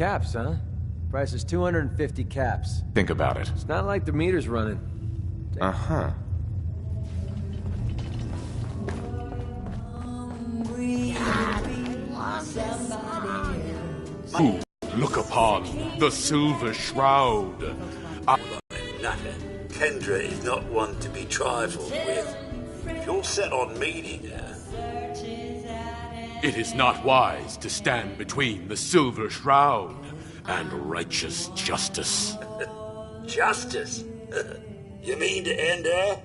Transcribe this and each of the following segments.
Caps, huh? Price is 250 caps. Think about it. It's not like the meter's running. Uh-huh. Ooh, look upon the Silver Shroud. Nutter. Kendra is not one to be trifled with. If you're set on meeting her... It is not wise to stand between the Silver Shroud and righteous justice. Justice? You mean to end her?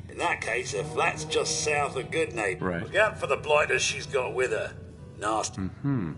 In that case, her flat's just south of Goodnight. Right. Look out for the blighters she's got with her. Nasty. Mm-hmm.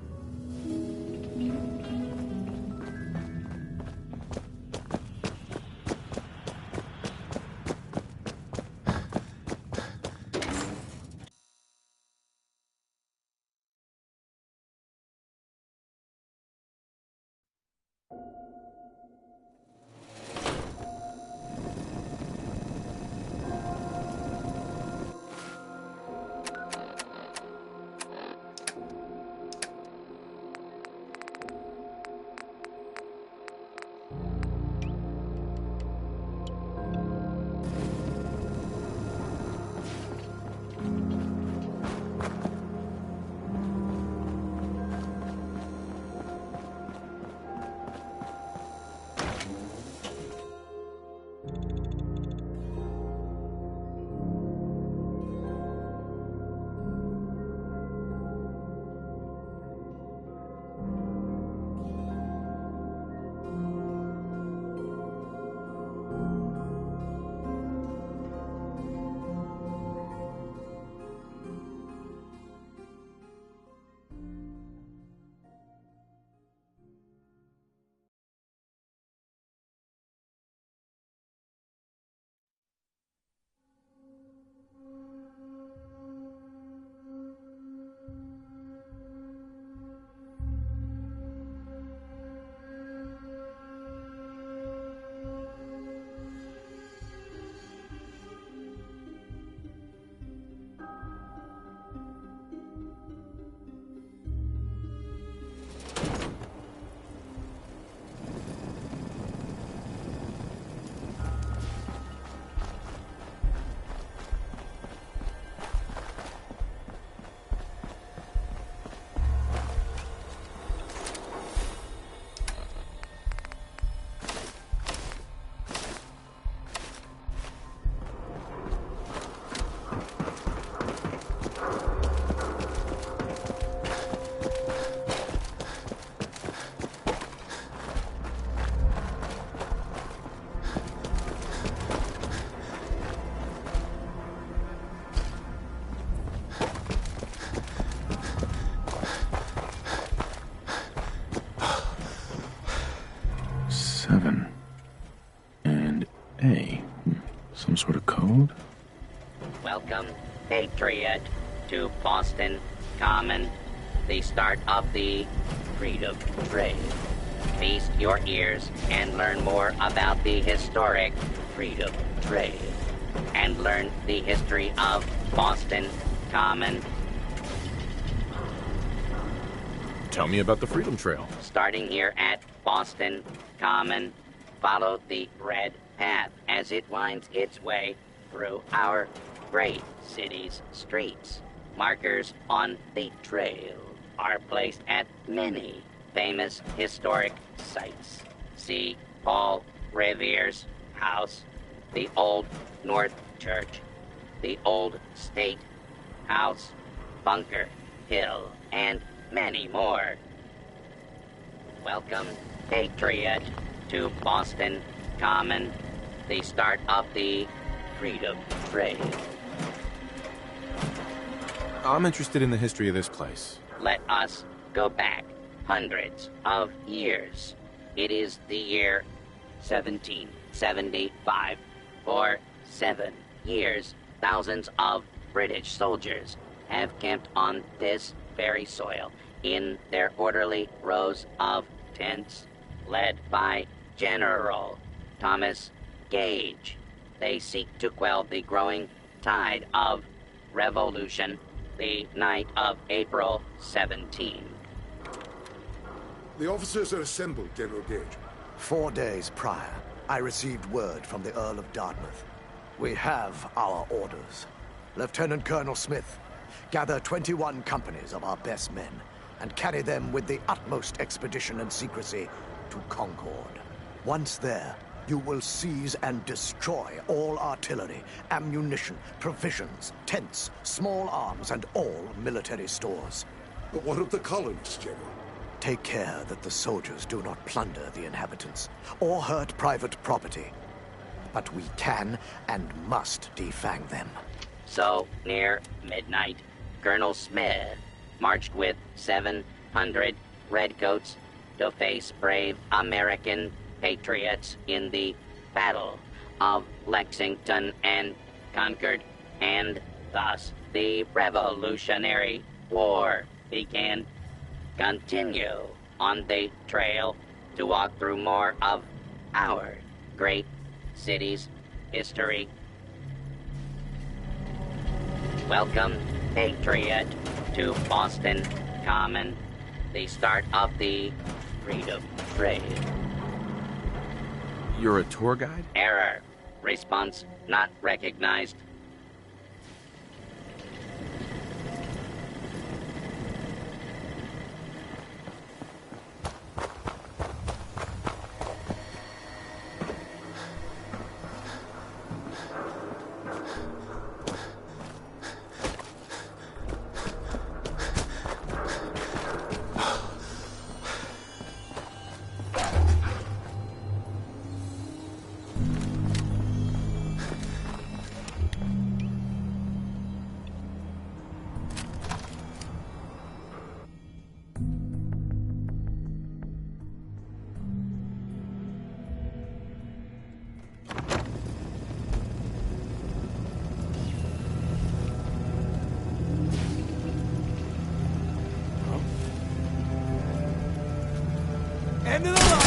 Some sort of code? Welcome, Patriot, to Boston Common, the start of the Freedom Trail. Feast your ears and learn more about the historic Freedom Trail. And learn the history of Boston Common. Tell me about the Freedom Trail. Starting here at Boston Common, follow the red path as it winds its way through our great city's streets. Markers on the trail are placed at many famous historic sites. See Paul Revere's house, the Old North Church, the Old State House, Bunker Hill, and many more. Welcome, Patriot, to Boston Common, the start of the Freedom Trail. I'm interested in the history of this place. Let us go back hundreds of years. It is the year 1775. For 7 years, thousands of British soldiers have camped on this very soil in their orderly rows of tents, led by General Thomas Gage. They seek to quell the growing tide of revolution the night of April 17. The officers are assembled, General Gage. 4 days prior, I received word from the Earl of Dartmouth. We have our orders. Lieutenant Colonel Smith, gather 21 companies of our best men and carry them with the utmost expedition and secrecy to Concord. Once there, you will seize and destroy all artillery, ammunition, provisions, tents, small arms, and all military stores. But what of the colonists, General? Take care that the soldiers do not plunder the inhabitants or hurt private property. But we can and must defang them. So, near midnight, Colonel Smith marched with 700 redcoats to face brave American patriots in the Battle of Lexington and Concord, and thus the Revolutionary War began. Continue on the trail to walk through more of our great city's history. Welcome, Patriot, to Boston Common, the start of the Freedom Trail. You're a tour guide? Error. Response not recognized. End of the line!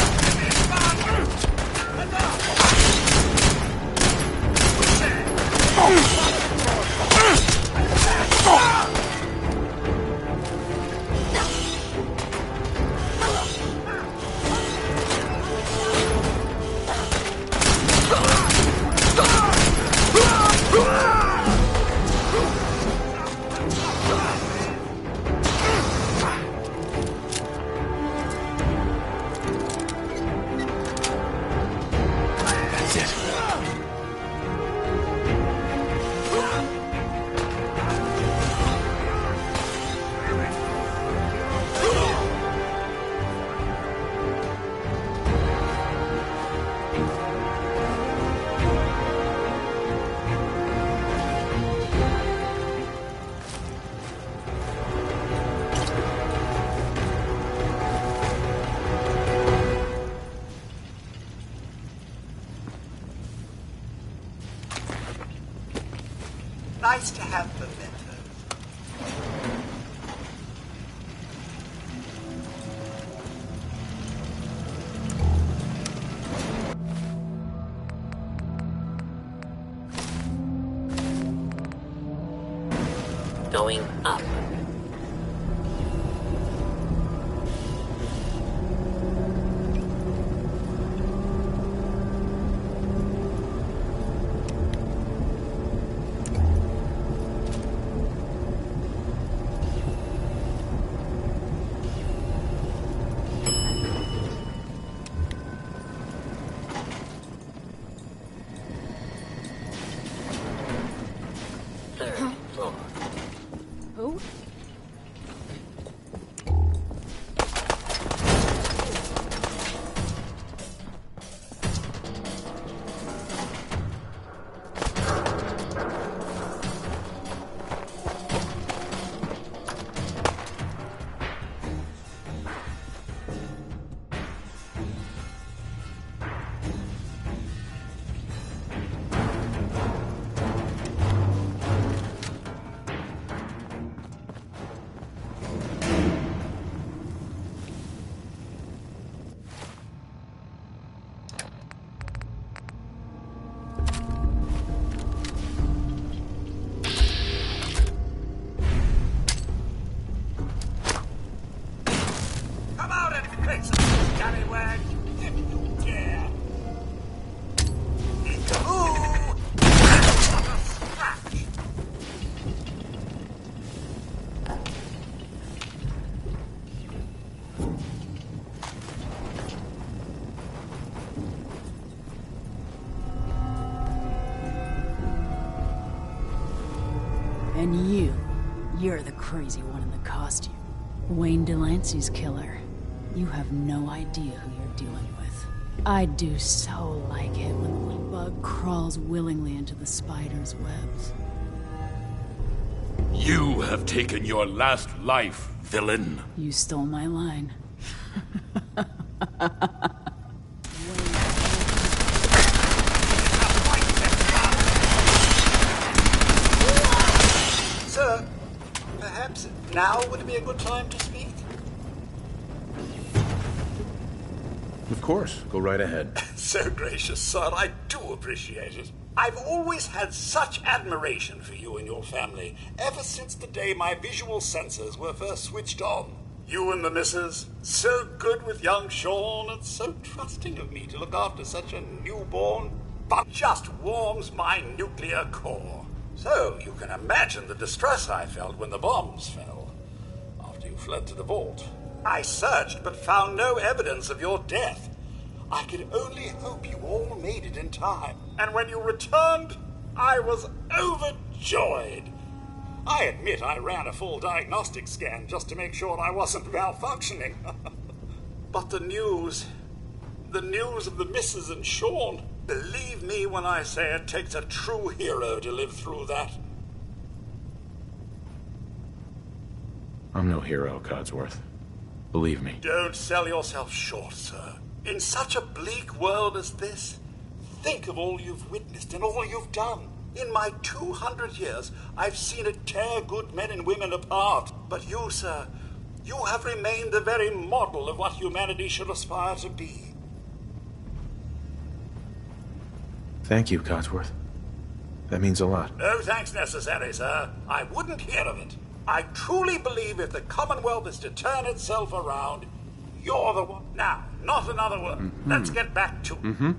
Nice to have mementos. Going up. Who? scallywag, if you dare. Ooh! What a scratch! And you're the crazy one in the costume. Wayne Delancey's killer. You have no idea who you're dealing with. I do so like it when the little bug crawls willingly into the spider's webs. You have taken your last life, villain. You stole my line. Sir, perhaps now would be a good time to speak? Of course. Go right ahead. So gracious, sir. I do appreciate it. I've always had such admiration for you and your family, ever since the day my visual sensors were first switched on. You and the missus, so good with young Sean, and so trusting of me to look after such a newborn, but just warms my nuclear core. So you can imagine the distress I felt when the bombs fell, after you fled to the vault. I searched, but found no evidence of your death. I could only hope you all made it in time. And when you returned, I was overjoyed. I admit I ran a full diagnostic scan just to make sure I wasn't malfunctioning. But the news of the missus and Sean, believe me when I say it takes a true hero to live through that. I'm no hero, Codsworth. Believe me. Don't sell yourself short, sir. In such a bleak world as this, think of all you've witnessed and all you've done. In my 200 years, I've seen it tear good men and women apart. But you, sir, you have remained the very model of what humanity should aspire to be. Thank you, Codsworth. That means a lot. No thanks necessary, sir. I wouldn't hear of it. I truly believe if the Commonwealth is to turn itself around, you're the one. Now, not another word. Let's get back to it.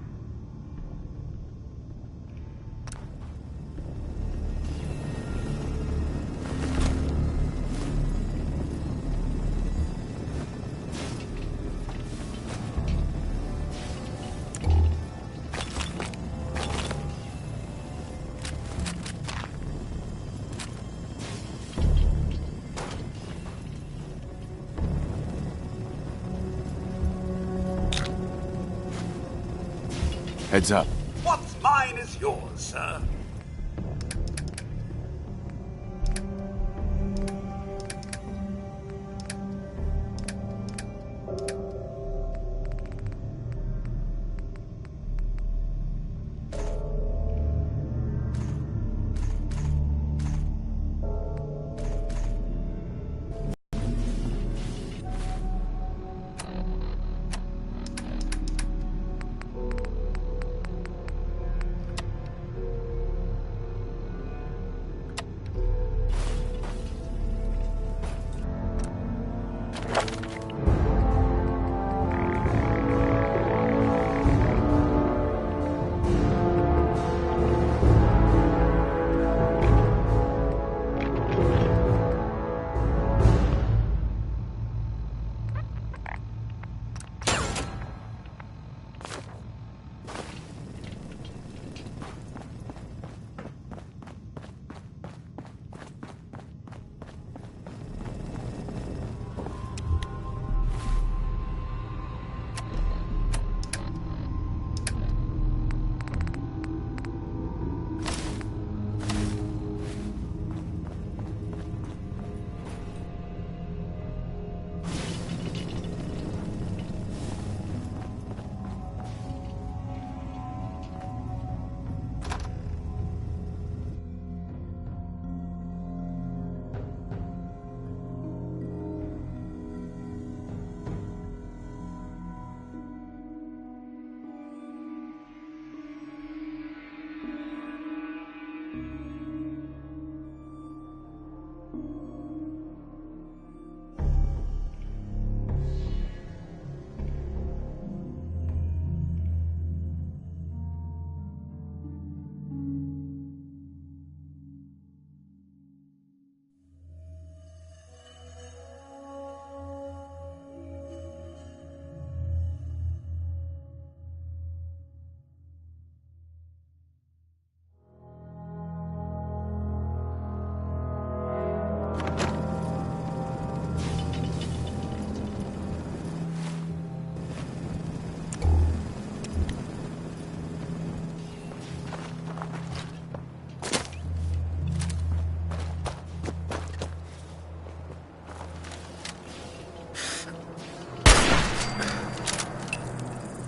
Heads up. What's mine is yours, sir.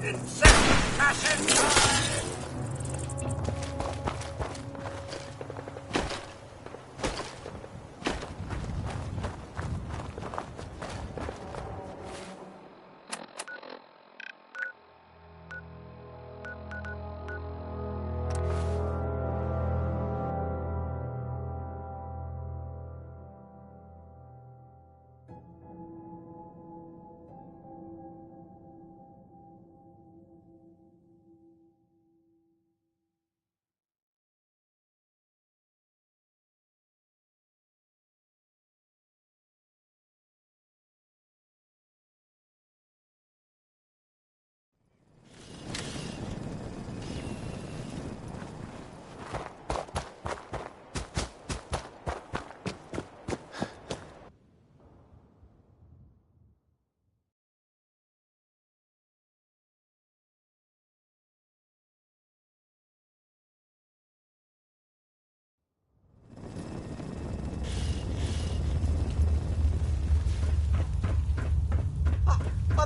Inception passion time!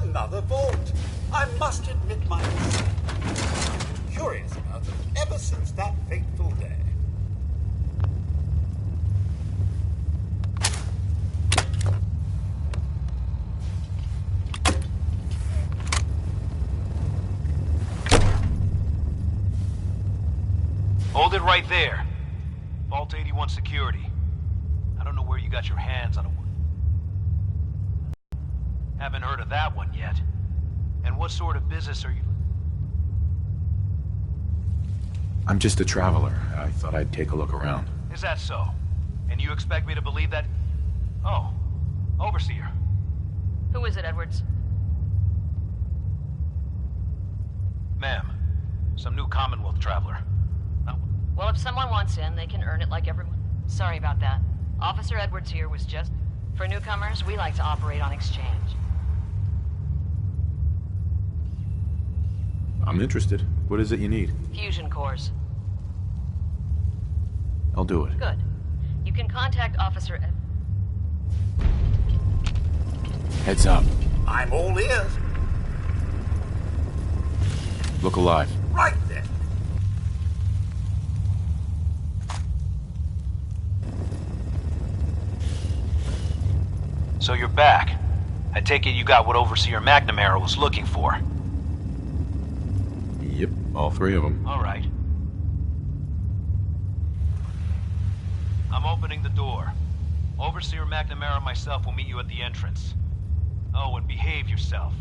Another vault. I must admit my mistake. I've been curious about them ever since that fateful day. Hold it right there. Vault 81 security. I don't know where you got your hands on a... Haven't heard of that one yet. And what sort of business are you... I'm just a traveler. I thought I'd take a look around. Is that so? And you expect me to believe that... Oh, Overseer. Who is it, Edwards? Ma'am, some new Commonwealth traveler. Well, if someone wants in, they can earn it like everyone. Sorry about that. Officer Edwards here was just... For newcomers, we like to operate on exchange. I'm interested. What is it you need? Fusion cores. I'll do it. Good. You can contact Officer Heads up. I'm all ears. Look alive. Right then. So you're back. I take it you got what Overseer McNamara was looking for. Yep, all three of them. All right. I'm opening the door. Overseer McNamara and myself will meet you at the entrance. Oh, and behave yourself.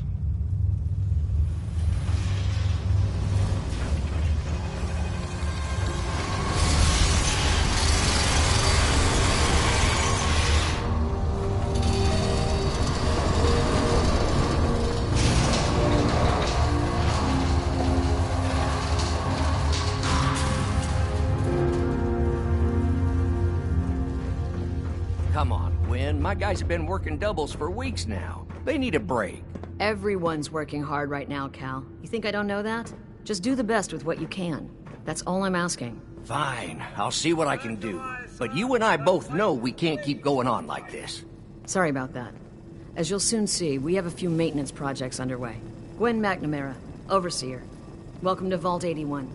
Come on, Gwen. My guys have been working doubles for weeks now. They need a break. Everyone's working hard right now, Cal. You think I don't know that? Just do the best with what you can. That's all I'm asking. Fine. I'll see what I can do. But you and I both know we can't keep going on like this. Sorry about that. As you'll soon see, we have a few maintenance projects underway. Gwen McNamara, Overseer. Welcome to Vault 81.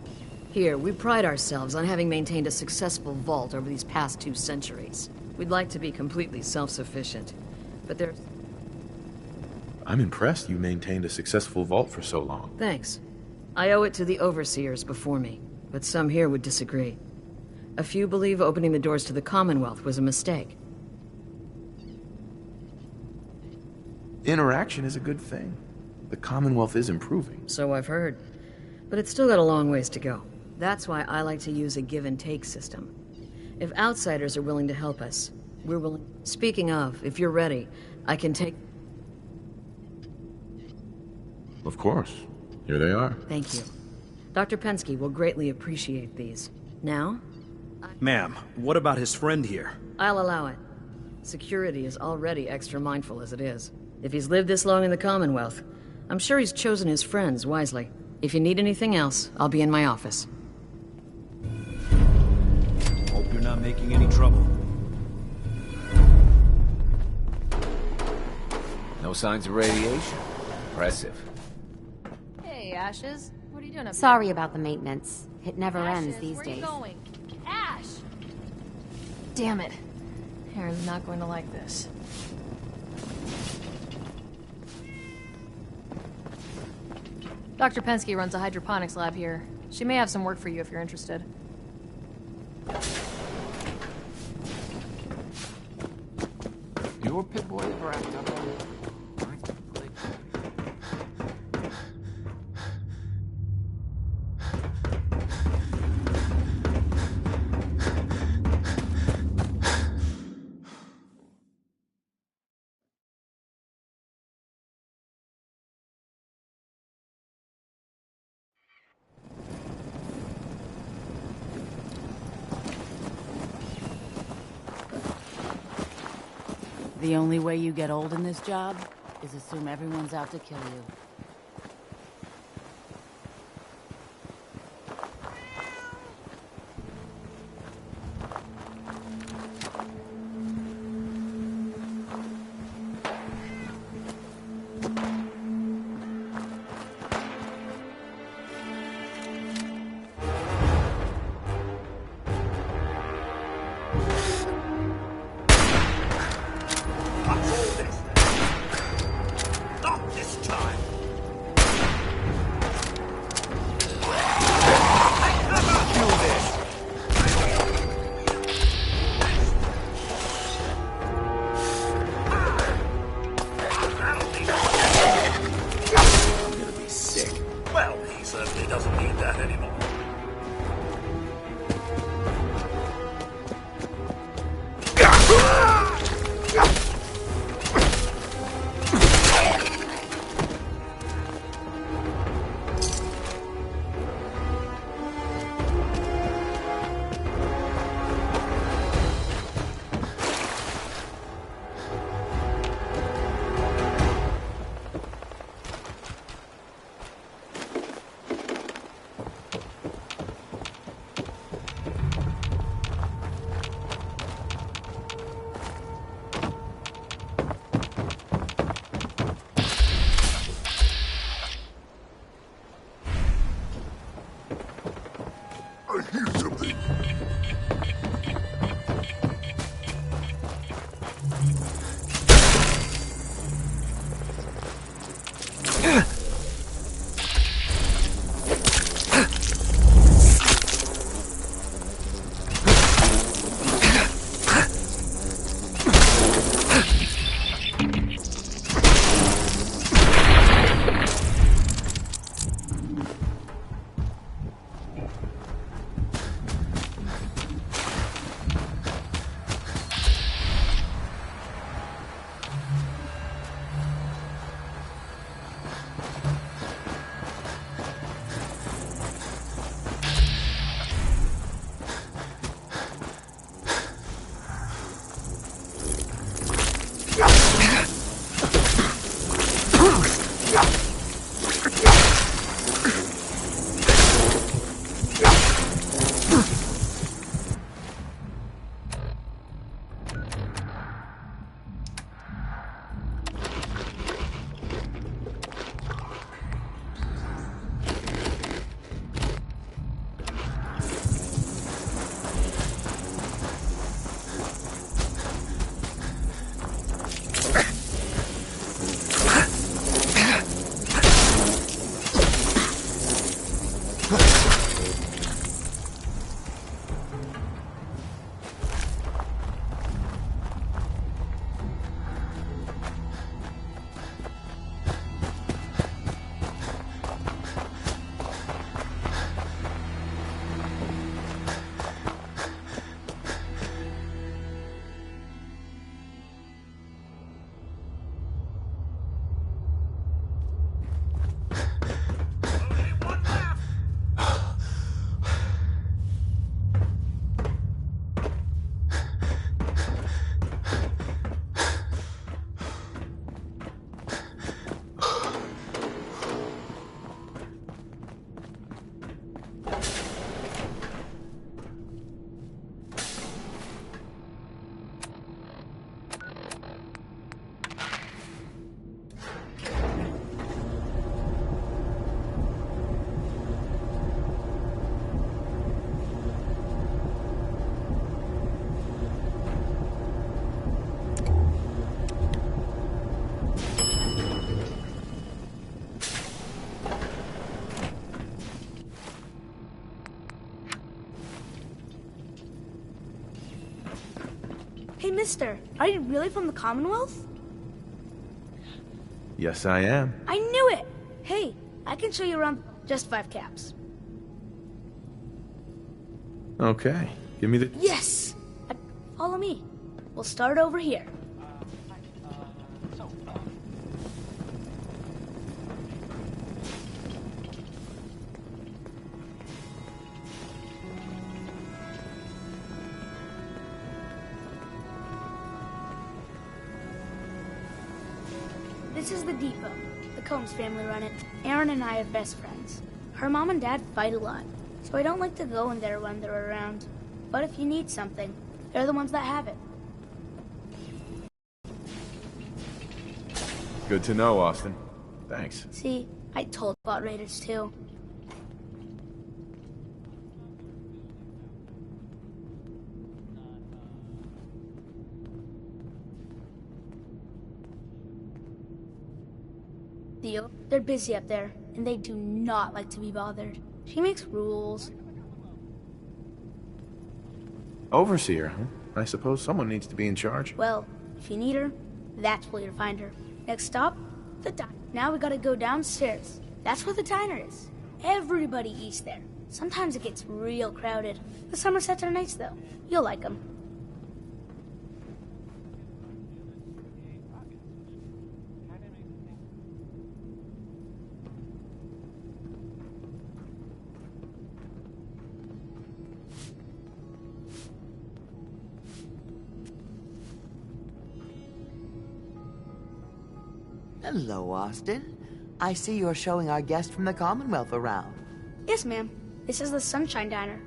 Here, we pride ourselves on having maintained a successful vault over these past 2 centuries. We'd like to be completely self-sufficient, but there's... I'm impressed you maintained a successful vault for so long. Thanks. I owe it to the Overseers before me, but some here would disagree. A few believe opening the doors to the Commonwealth was a mistake. Interaction is a good thing. The Commonwealth is improving. So I've heard. But it's still got a long ways to go. That's why I like to use a give-and-take system. If outsiders are willing to help us, we're willing... Speaking of, if you're ready, I can take... Of course. Here they are. Thank you. Dr. Pensky will greatly appreciate these. Now? Ma'am, what about his friend here? I'll allow it. Security is already extra mindful as it is. If he's lived this long in the Commonwealth, I'm sure he's chosen his friends wisely. If you need anything else, I'll be in my office. Hope you're not making any trouble. No signs of radiation. Impressive. Hey, Ashes? What are you doing up Sorry here? about the maintenance. It never ends these where days. Are you going? Ash! Damn it. Aaron's not going to like this. Dr. Pensky runs a hydroponics lab here. She may have some work for you if you're interested. Your pit boy ever act up on you? The only way you get old in this job is assume everyone's out to kill you. mister, are you really from the Commonwealth? Yes, I am. I knew it! Hey, I can show you around just 5 caps. Okay, give me the... Yes! Follow me. We'll start over here. This is the depot. The Combs family run it. Aaron and I are best friends. Her mom and dad fight a lot, so I don't like to go in there when they're around. But if you need something, they're the ones that have it. Good to know, Austin. Thanks. See, I told about Raiders too. Theo, they're busy up there, and they do not like to be bothered. She makes rules. Overseer, huh? I suppose someone needs to be in charge. Well, if you need her, that's where you'll find her. Next stop, the diner. Now we gotta go downstairs. That's where the diner is. Everybody eats there. Sometimes it gets real crowded. The Somersets are nice, though. You'll like them. Hello, Austin. I see you're showing our guest from the Commonwealth around. Yes, ma'am. This is the Sunshine Diner.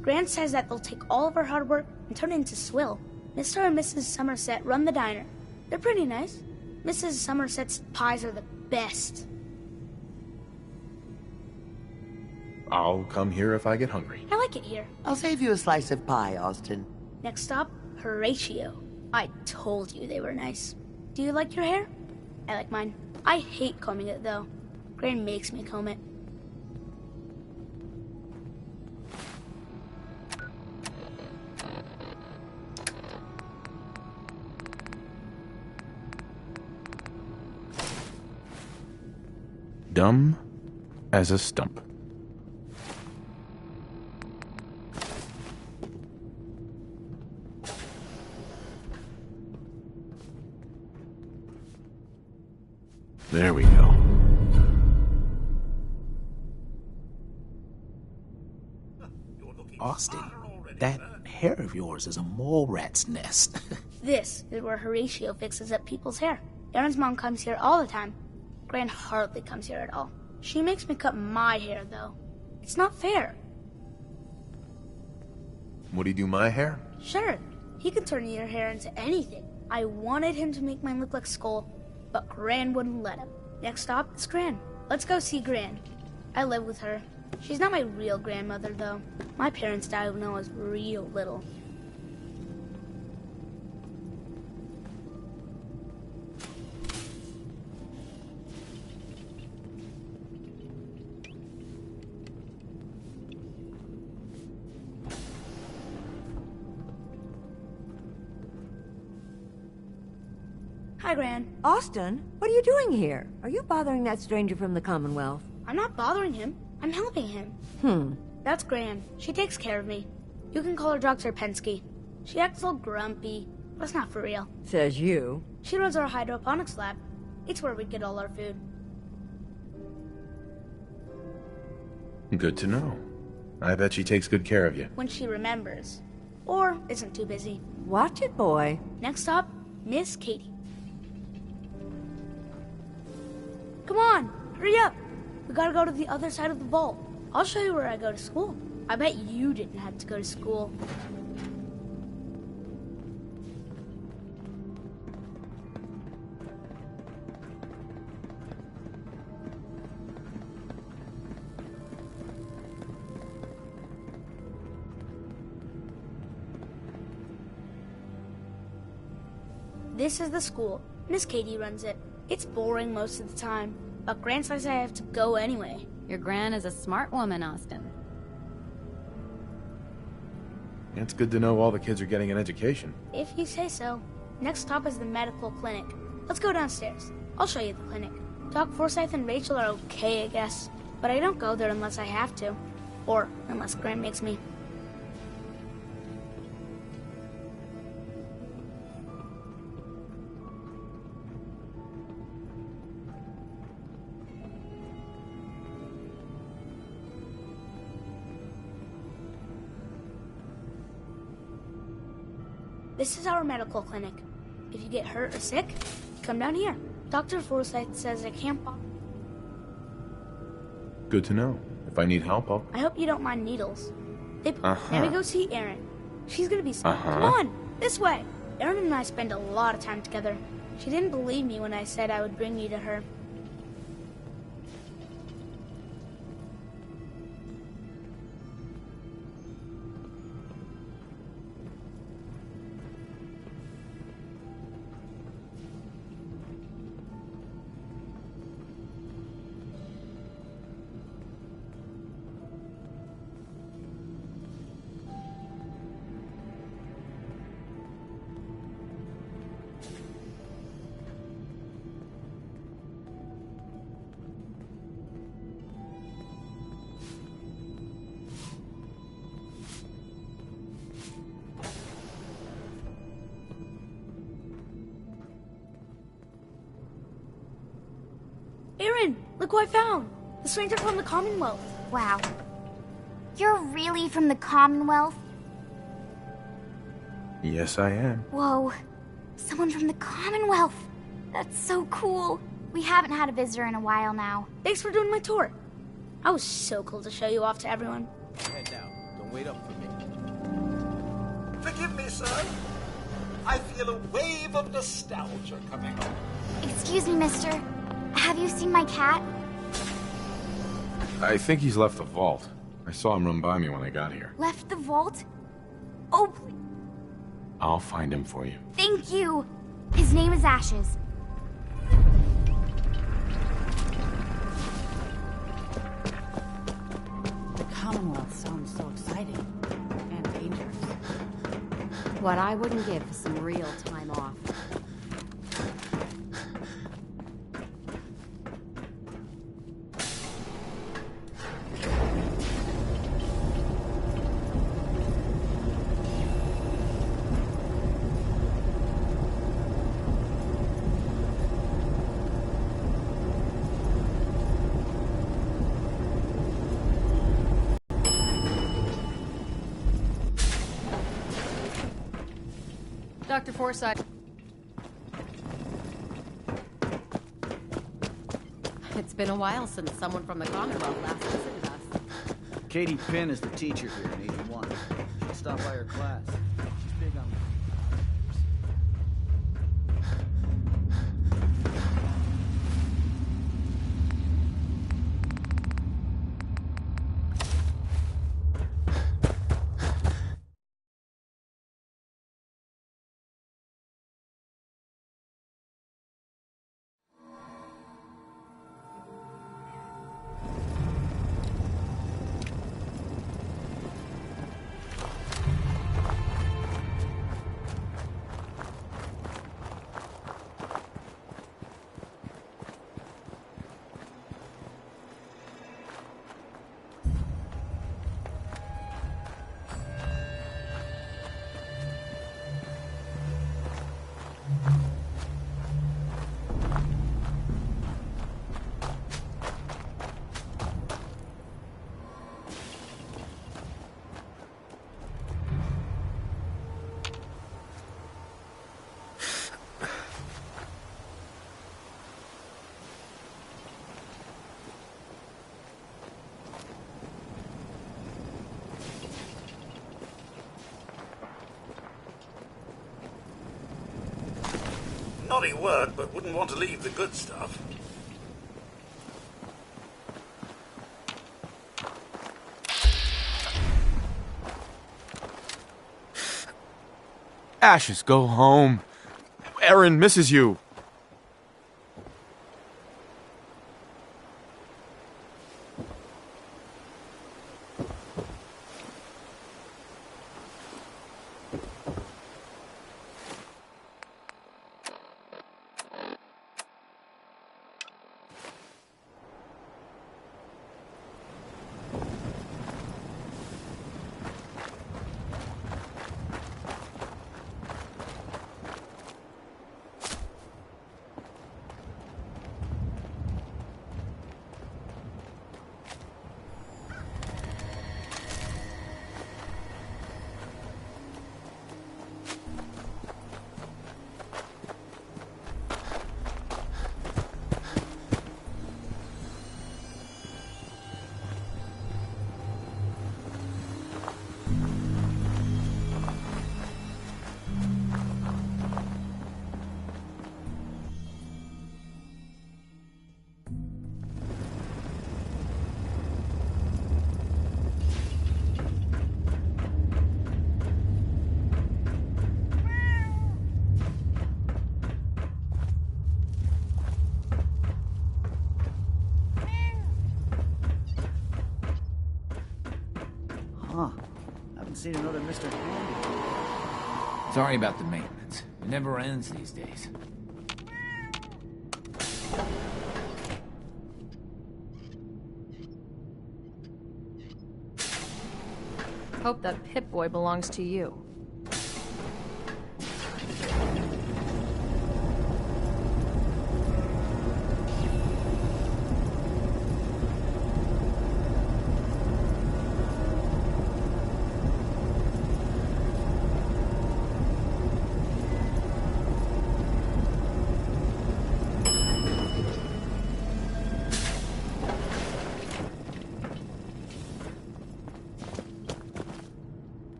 Grant says that they'll take all of our hard work and turn it into swill. Mr. and Mrs. Somerset run the diner. They're pretty nice. Mrs. Somerset's pies are the best. I'll come here if I get hungry. I like it here. I'll save you a slice of pie, Austin. Next stop, Horatio. I told you they were nice. Do you like your hair? I like mine. I hate combing it, though. Gran makes me comb it. Dumb as a stump. There we go. Austin, that hair of yours is a mole rat's nest. This is where Horatio fixes up people's hair. Aaron's mom comes here all the time. Gran hardly comes here at all. She makes me cut my hair, though. It's not fair. Would he do my hair? Sure, he can turn your hair into anything. I wanted him to make mine look like Skull, but Gran wouldn't let him. Next stop is Gran. Let's go see Gran. I live with her. She's not my real grandmother, though. My parents died when I was real little. Hi, Gran. Austin, what are you doing here? Are you bothering that stranger from the Commonwealth? I'm not bothering him. I'm helping him. That's Gran. She takes care of me. You can call her Dr. Penske. She acts all grumpy, but it's not for real. Says you. She runs our hydroponics lab. It's where we get all our food. Good to know. I bet she takes good care of you. When she remembers. Or isn't too busy. Watch it, boy. Next stop, Miss Katie. Come on, hurry up. We gotta go to the other side of the vault. I'll show you where I go to school. I bet you didn't have to go to school. This is the school. Miss Katie runs it. It's boring most of the time, but Gran says I have to go anyway. Your Gran is a smart woman, Austin. It's good to know all the kids are getting an education. If you say so. Next stop is the medical clinic. Let's go downstairs. I'll show you the clinic. Doc Forsyth and Rachel are okay, I guess. But I don't go there unless I have to. Or unless Grant makes me. This is our medical clinic. If you get hurt or sick, come down here. Dr. Forsyth says I can't. Good to know. If I need help, I'll... I hope you don't mind needles. Now we go see Erin. She's gonna be smart. Come on, this way. Erin and I spend a lot of time together. She didn't believe me when I said I would bring you to her. Erin, look what I found. The stranger from the Commonwealth. Wow. You're really from the Commonwealth? Yes, I am. Whoa. Someone from the Commonwealth. That's so cool. We haven't had a visitor in a while now. Thanks for doing my tour. I was so cool to show you off to everyone. Head down. Don't wait up for me. Forgive me, sir. I feel a wave of nostalgia coming on. Excuse me, mister. Have you seen my cat? I think he's left the vault. I saw him run by me when I got here. Left the vault? Oh, please. I'll find him for you. Thank you. His name is Ashes. The Commonwealth sounds so exciting and dangerous. What I wouldn't give for some real time off. Dr. Forsyth. It's been a while since someone from the Commonwealth last visited us. Katie Pinn is the teacher here in 81. Should stop by her class. She's big on... Naughty work, but wouldn't want to leave the good stuff. Ashes, go home. Erin misses you. Huh. Haven't seen another Mr. Handy. Sorry about the maintenance. It never ends these days. Hope that Pip-Boy belongs to you.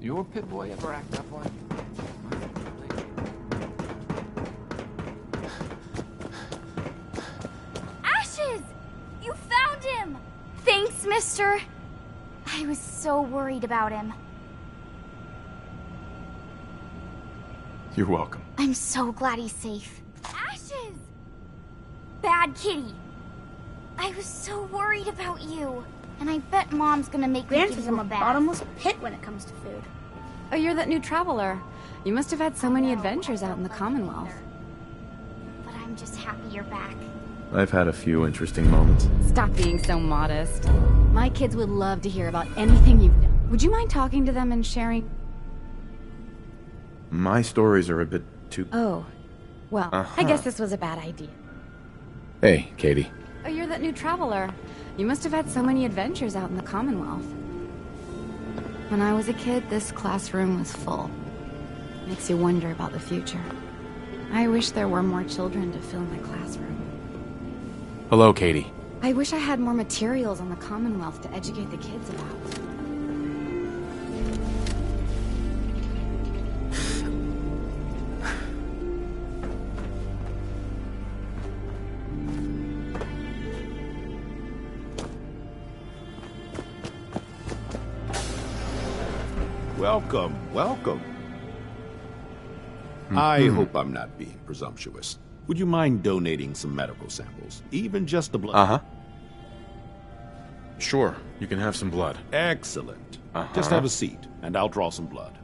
Your Pip-Boy ever act up like Ashes! You found him! Thanks, mister. I was so worried about him. You're welcome. I'm so glad he's safe. Ashes! Bad kitty. I was so worried about you. And I bet Mom's gonna make me Gran give says him I'm a a bath. bottomless pit when it comes to food. Oh, you're that new traveler. You must have had so many adventures out in the Commonwealth. But I'm just happy you're back. I've had a few interesting moments. Stop being so modest. My kids would love to hear about anything you've done. Would you mind talking to them and sharing? My stories are a bit too... Oh, well, I guess this was a bad idea. Hey, Katie. Oh, you're that new traveler. You must have had so many adventures out in the Commonwealth. When I was a kid, this classroom was full. Makes you wonder about the future. I wish there were more children to fill my classroom. Hello, Katie. I wish I had more materials on the Commonwealth to educate the kids about. Welcome, welcome. I hope I'm not being presumptuous. Would you mind donating some medical samples? Even just the blood? Uh-huh. Sure, you can have some blood. Excellent. Just have a seat, and I'll draw some blood.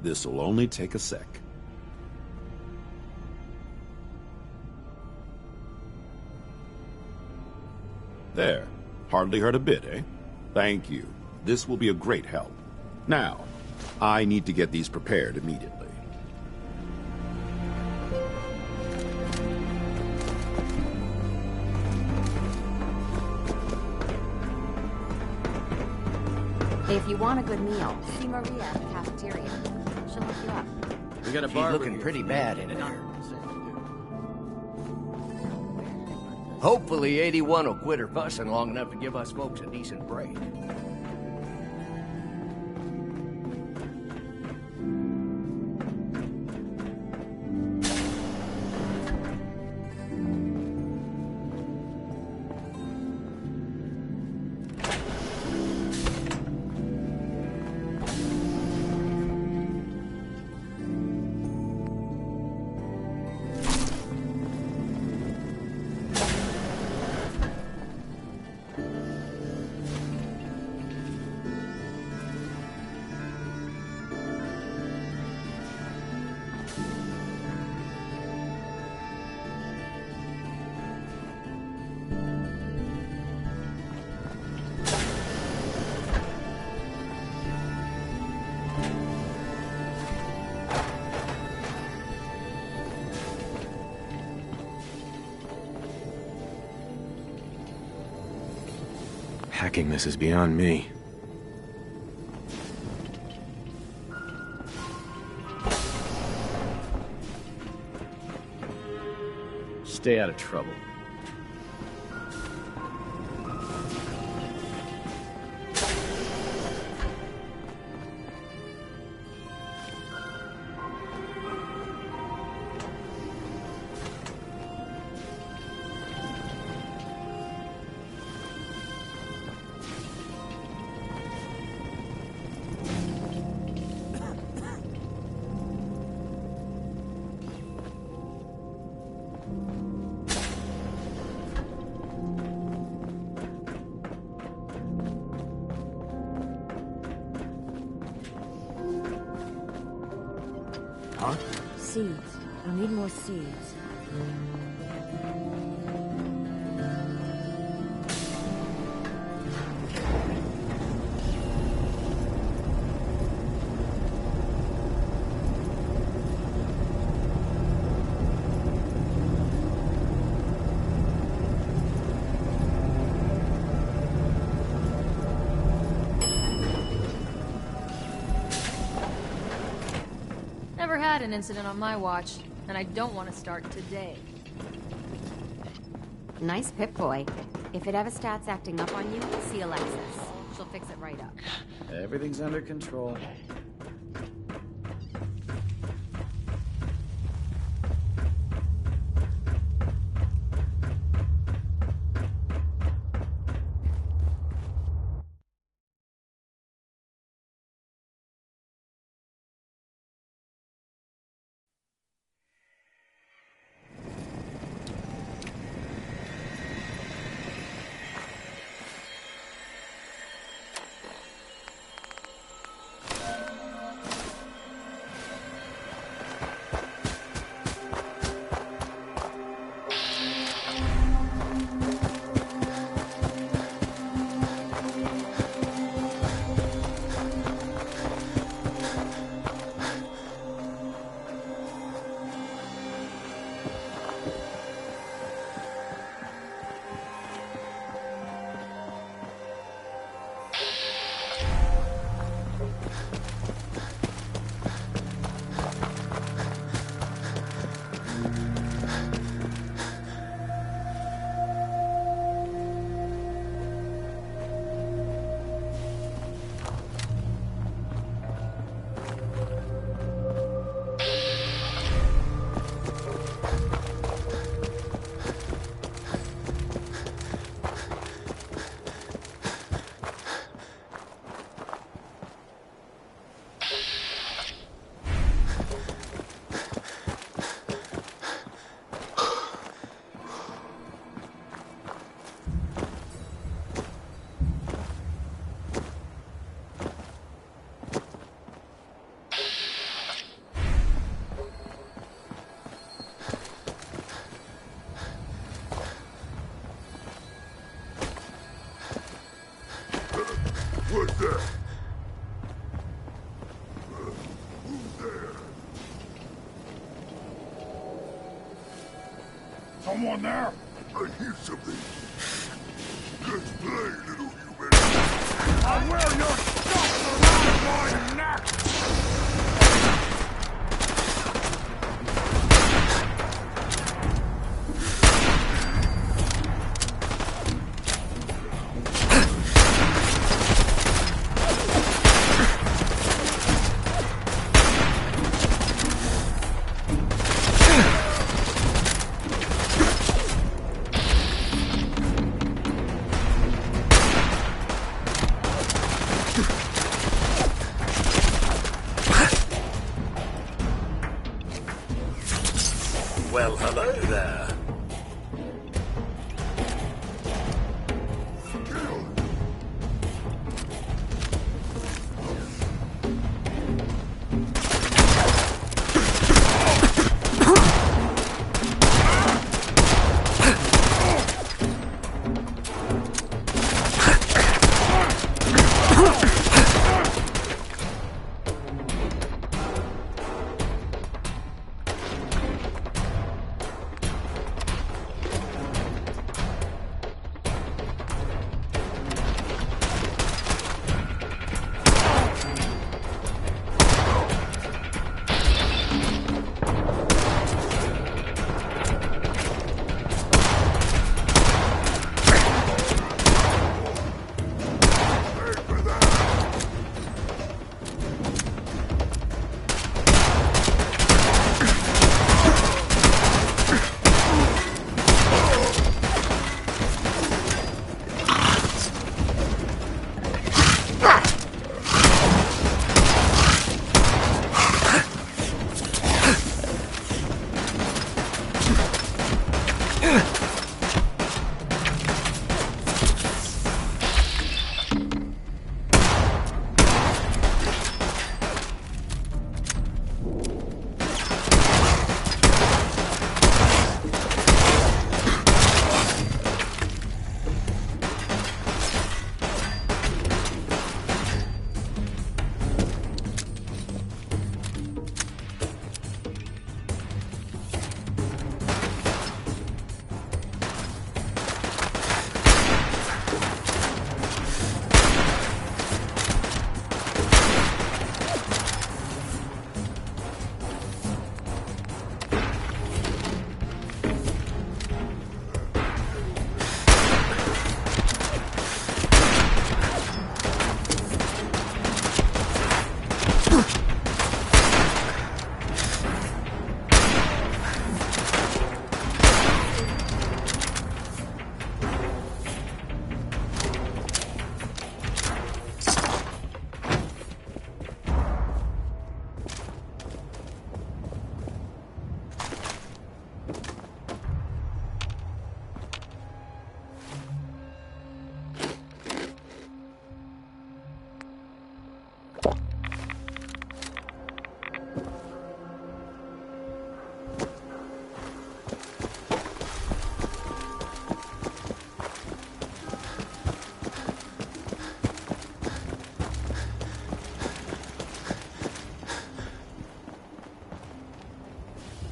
This'll only take a sec. There. Hardly hurt a bit, eh? Thank you. This will be a great help. Now, I need to get these prepared immediately. Hey, if you want a good meal, see Maria at the cafeteria. She'll hook you up. We got a bar looking pretty bad in there. Hopefully 81 will quit her fussing long enough to give us folks a decent break. Hacking this is beyond me. Stay out of trouble. Huh? Seeds. I'll need more seeds. Never had an incident on my watch, and I don't want to start today. Nice Pip-Boy. If it ever starts acting up on you, see Alexis. She'll fix it right up. Everything's under control. What's that? Someone there? I hear something. Let's play, little human. I'll wear your stuff around my neck! Well, hello there.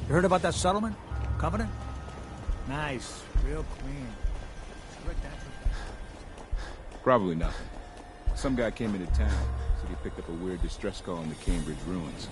You heard about that settlement? Covenant? Nice. Real clean. Probably nothing. Some guy came into town, said he picked up a weird distress call in the Cambridge ruins.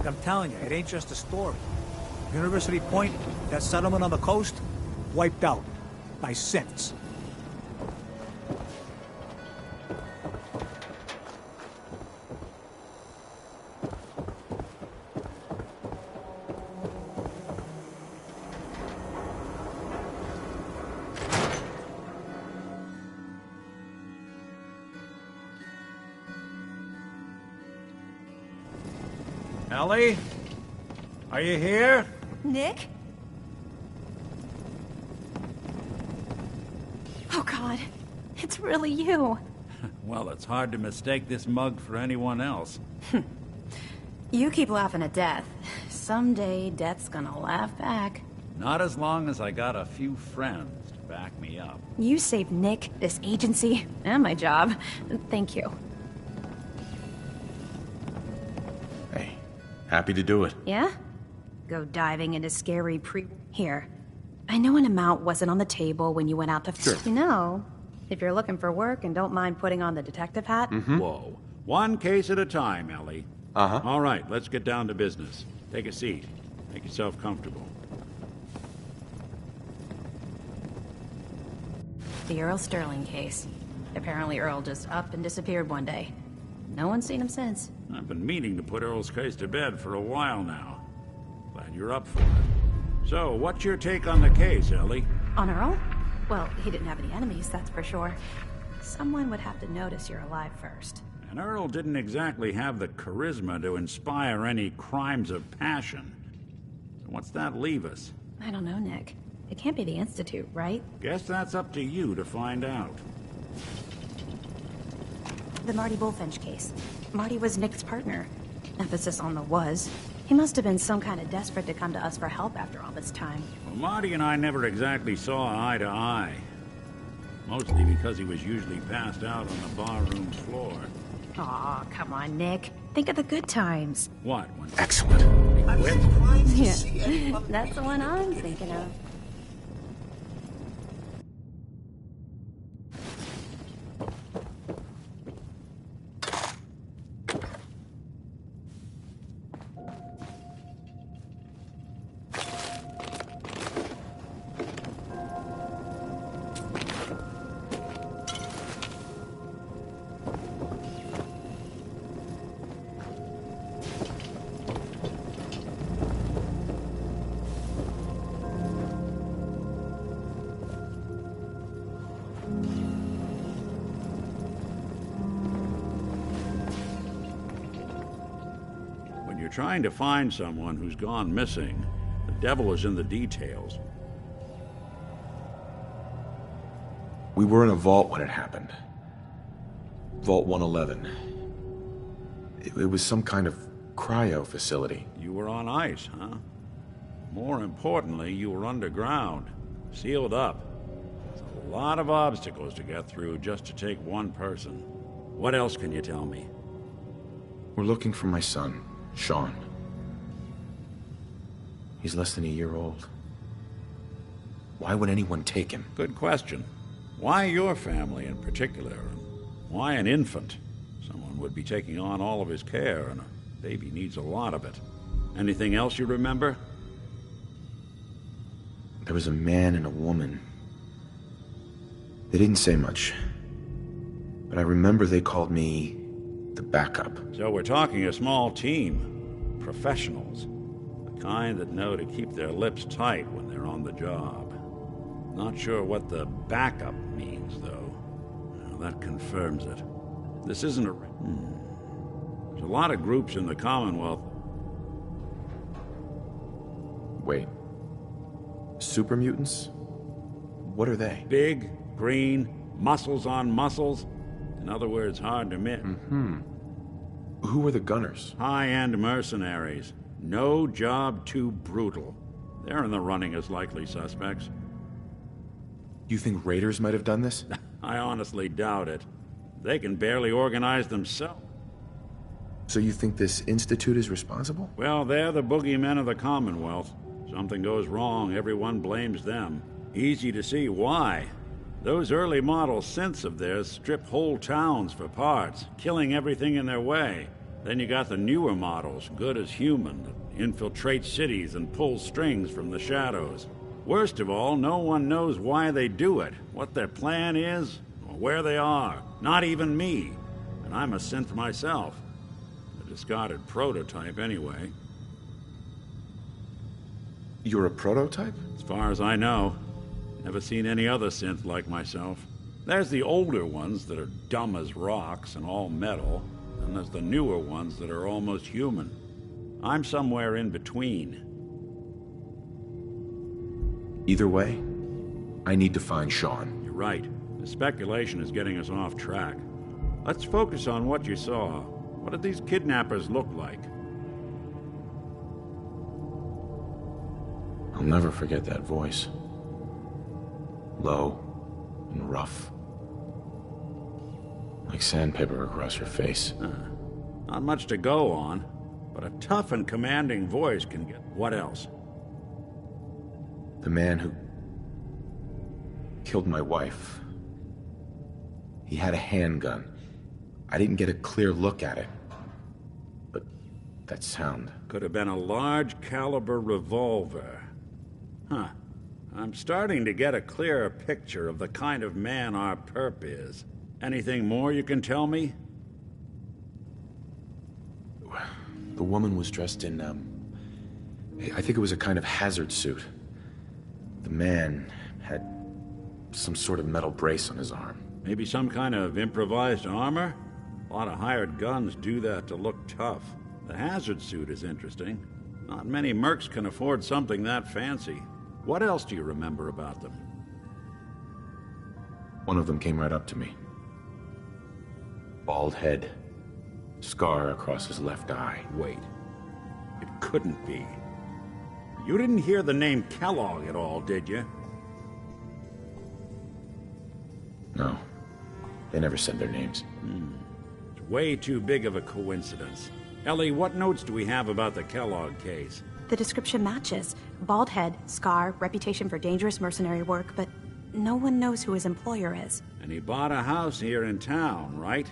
I'm telling you, it ain't just a story. University Point, that settlement on the coast, wiped out by synths. Ellie? Are you here? Nick? Oh God, it's really you. Well, it's hard to mistake this mug for anyone else. You keep laughing at death. Someday, death's gonna laugh back. Not as long as I got a few friends to back me up. You saved Nick, this agency, and my job. Thank you. Happy to do it. Yeah? Go diving into scary Here. I know an amount wasn't on the table when you went out to... Sure. You know, if you're looking for work and don't mind putting on the detective hat... Whoa. One case at a time, Ellie. Uh-huh. All right, let's get down to business. Take a seat. Make yourself comfortable. The Earl Sterling case. Apparently Earl just up and disappeared one day. No one's seen him since. I've been meaning to put Earl's case to bed for a while now. Glad you're up for it. So, what's your take on the case, Ellie? On Earl? Well, he didn't have any enemies, that's for sure. Someone would have to notice you're alive first. And Earl didn't exactly have the charisma to inspire any crimes of passion. So what's that leave us? I don't know, Nick. It can't be the Institute, right? Guess that's up to you to find out. The Marty Bullfinch case. Marty was Nick's partner. Emphasis on the was. He must have been some kind of desperate to come to us for help after all this time. Well, Marty and I never exactly saw eye to eye. Mostly because he was usually passed out on the barroom floor. Aw, come on, Nick. Think of the good times. What? Excellent. Yeah, that's the one I'm thinking of. Trying to find someone who's gone missing. The devil is in the details. We were in a vault when it happened. Vault 111. It was some kind of cryo facility. You were on ice, huh? More importantly, you were underground, sealed up. There's a lot of obstacles to get through just to take one person. What else can you tell me? We're looking for my son. Sean. He's less than a year old. Why would anyone take him? Good question. Why your family in particular? And why an infant? Someone would be taking on all of his care, and a baby needs a lot of it. Anything else you remember? There was a man and a woman. They didn't say much. But I remember they called me The backup. So we're talking a small team. Professionals. The kind that know to keep their lips tight when they're on the job. Not sure what the backup means, though. Well, that confirms it. This isn't a... There's a lot of groups in the Commonwealth. Wait. Super mutants? What are they? Big, green, muscles on muscles. In other words, hard to miss. Who are the Gunners? High-end mercenaries. No job too brutal. They're in the running as likely suspects. You think Raiders might have done this? I honestly doubt it. They can barely organize themselves. So you think this Institute is responsible? Well, they're the boogeymen of the Commonwealth. Something goes wrong, everyone blames them. Easy to see why. Those early model synths of theirs strip whole towns for parts, killing everything in their way. Then you got the newer models, good as human, that infiltrate cities and pull strings from the shadows. Worst of all, no one knows why they do it, what their plan is, or where they are. Not even me. And I'm a synth myself. A discarded prototype, anyway. You're a prototype? As far as I know. Never seen any other synth like myself. There's the older ones that are dumb as rocks and all metal, and there's the newer ones that are almost human. I'm somewhere in between. Either way, I need to find Sean. You're right. The speculation is getting us off track. Let's focus on what you saw. What did these kidnappers look like? I'll never forget that voice. Low and rough. Like sandpaper across your face. Not much to go on, but a tough and commanding voice can get... What else? The man who killed my wife. He had a handgun. I didn't get a clear look at it. But that sound... Could have been a large caliber revolver. Huh. I'm starting to get a clearer picture of the kind of man our perp is. Anything more you can tell me? The woman was dressed in, I think it was a kind of hazard suit. The man had some sort of metal brace on his arm. Maybe some kind of improvised armor? A lot of hired guns do that to look tough. The hazard suit is interesting. Not many mercs can afford something that fancy. What else do you remember about them? One of them came right up to me. Bald head. Scar across his left eye. Wait. It couldn't be. You didn't hear the name Kellogg at all, did you? No. They never said their names. It's way too big of a coincidence. Ellie, what notes do we have about the Kellogg case? The description matches. Bald head, scar, reputation for dangerous mercenary work, but no one knows who his employer is. And he bought a house here in town, right?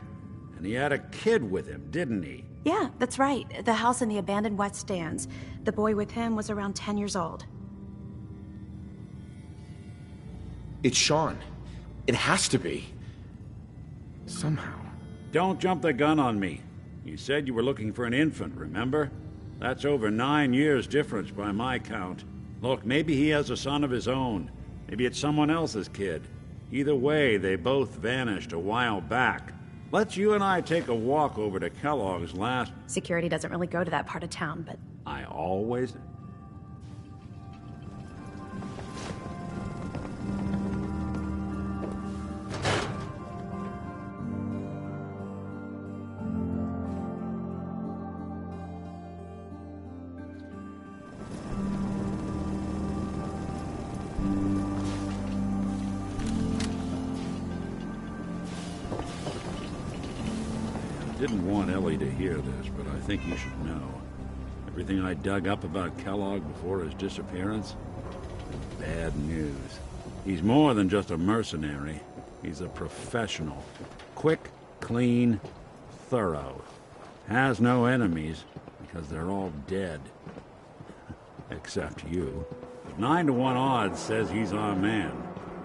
And he had a kid with him, didn't he? Yeah, that's right. The house in the abandoned West Stands. The boy with him was around 10 years old. It's Sean. It has to be. Somehow. Don't jump the gun on me. You said you were looking for an infant, remember? That's over 9 years difference by my count. Look, maybe he has a son of his own. Maybe it's someone else's kid. Either way, they both vanished a while back. Let's you and I take a walk over to Kellogg's last... Security doesn't really go to that part of town, but... I always... Didn't want Ellie to hear this, but I think you should know. Everything I dug up about Kellogg before his disappearance is bad news. He's more than just a mercenary. He's a professional. Quick, clean, thorough. Has no enemies, because they're all dead. Except you. But 9 to 1 odds says he's our man.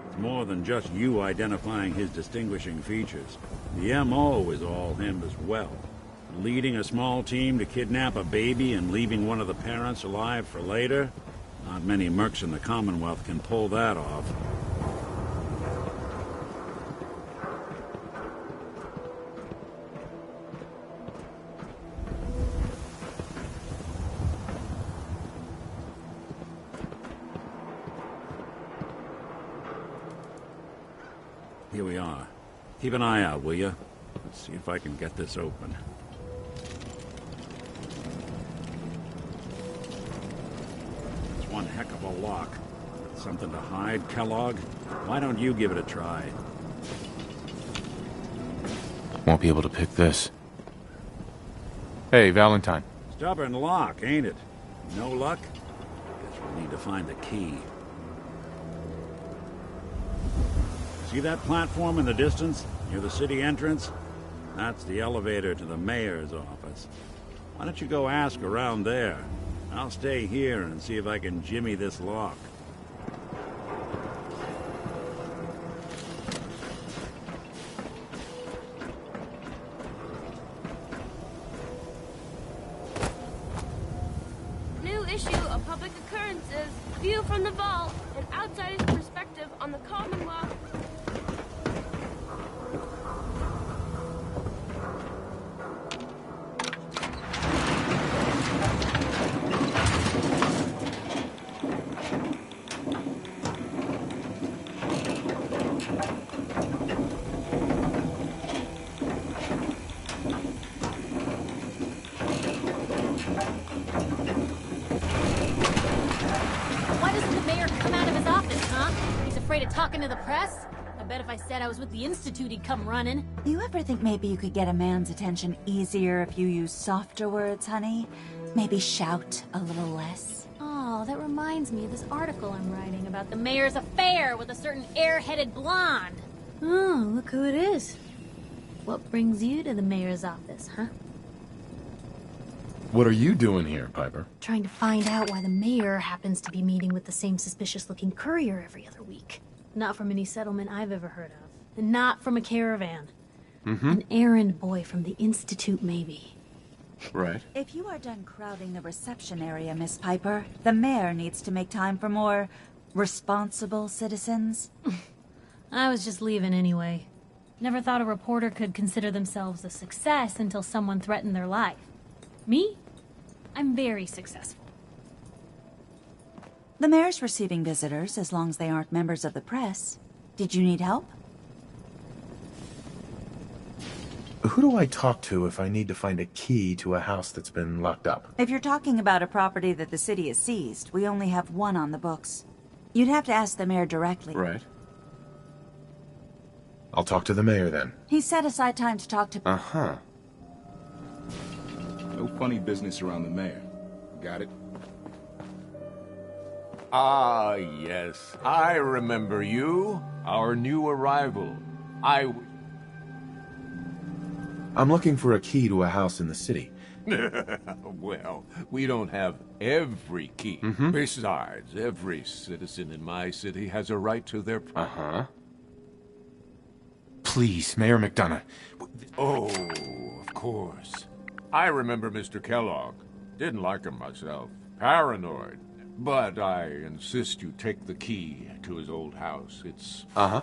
It's more than just you identifying his distinguishing features. The M.O. is all him as well. Leading a small team to kidnap a baby and leaving one of the parents alive for later? Not many mercs in the Commonwealth can pull that off. Here we are. Keep an eye out, will you? Let's see if I can get this open. It's one heck of a lock. Something to hide, Kellogg? Why don't you give it a try? Won't be able to pick this. Hey, Valentine. Stubborn lock, ain't it? No luck? Guess we'll need to find the key. See that platform in the distance, near the city entrance? That's the elevator to the mayor's office. Why don't you go ask around there? I'll stay here and see if I can jimmy this lock. New issue of Public Occurrences. View from the vault. An outsider's perspective on the Commonwealth. Why doesn't the mayor come out of his office, huh? He's afraid of talking to the press? I bet if I said I was with the Institute, he'd come running. You ever think maybe you could get a man's attention easier if you use softer words, honey? Maybe shout a little less? Oh, that reminds me of this article I'm writing about the mayor's affair with a certain airheaded blonde. Oh, look who it is. What brings you to the mayor's office, huh? What are you doing here, Piper? Trying to find out why the mayor happens to be meeting with the same suspicious-looking courier every other week. Not from any settlement I've ever heard of. And not from a caravan. An errand boy from the Institute, maybe. Right. If you are done crowding the reception area, Miss Piper, the mayor needs to make time for more responsible citizens. I was just leaving anyway. Never thought a reporter could consider themselves a success until someone threatened their life. Me? I'm very successful. The mayor's receiving visitors as long as they aren't members of the press. Did you need help? Who do I talk to if I need to find a key to a house that's been locked up? If you're talking about a property that the city has seized, we only have one on the books. You'd have to ask the mayor directly. Right. I'll talk to the mayor then. He set aside time to talk to... Uh-huh. No funny business around the mayor. Got it? Ah, yes. I remember you. Our new arrival. I'm looking for a key to a house in the city. Well, we don't have every key. Besides, every citizen in my city has a right to their property. Uh-huh. Please, Mayor McDonough. Oh, of course. I remember Mr. Kellogg. Didn't like him myself. Paranoid. But I insist you take the key to his old house. It's... Uh-huh.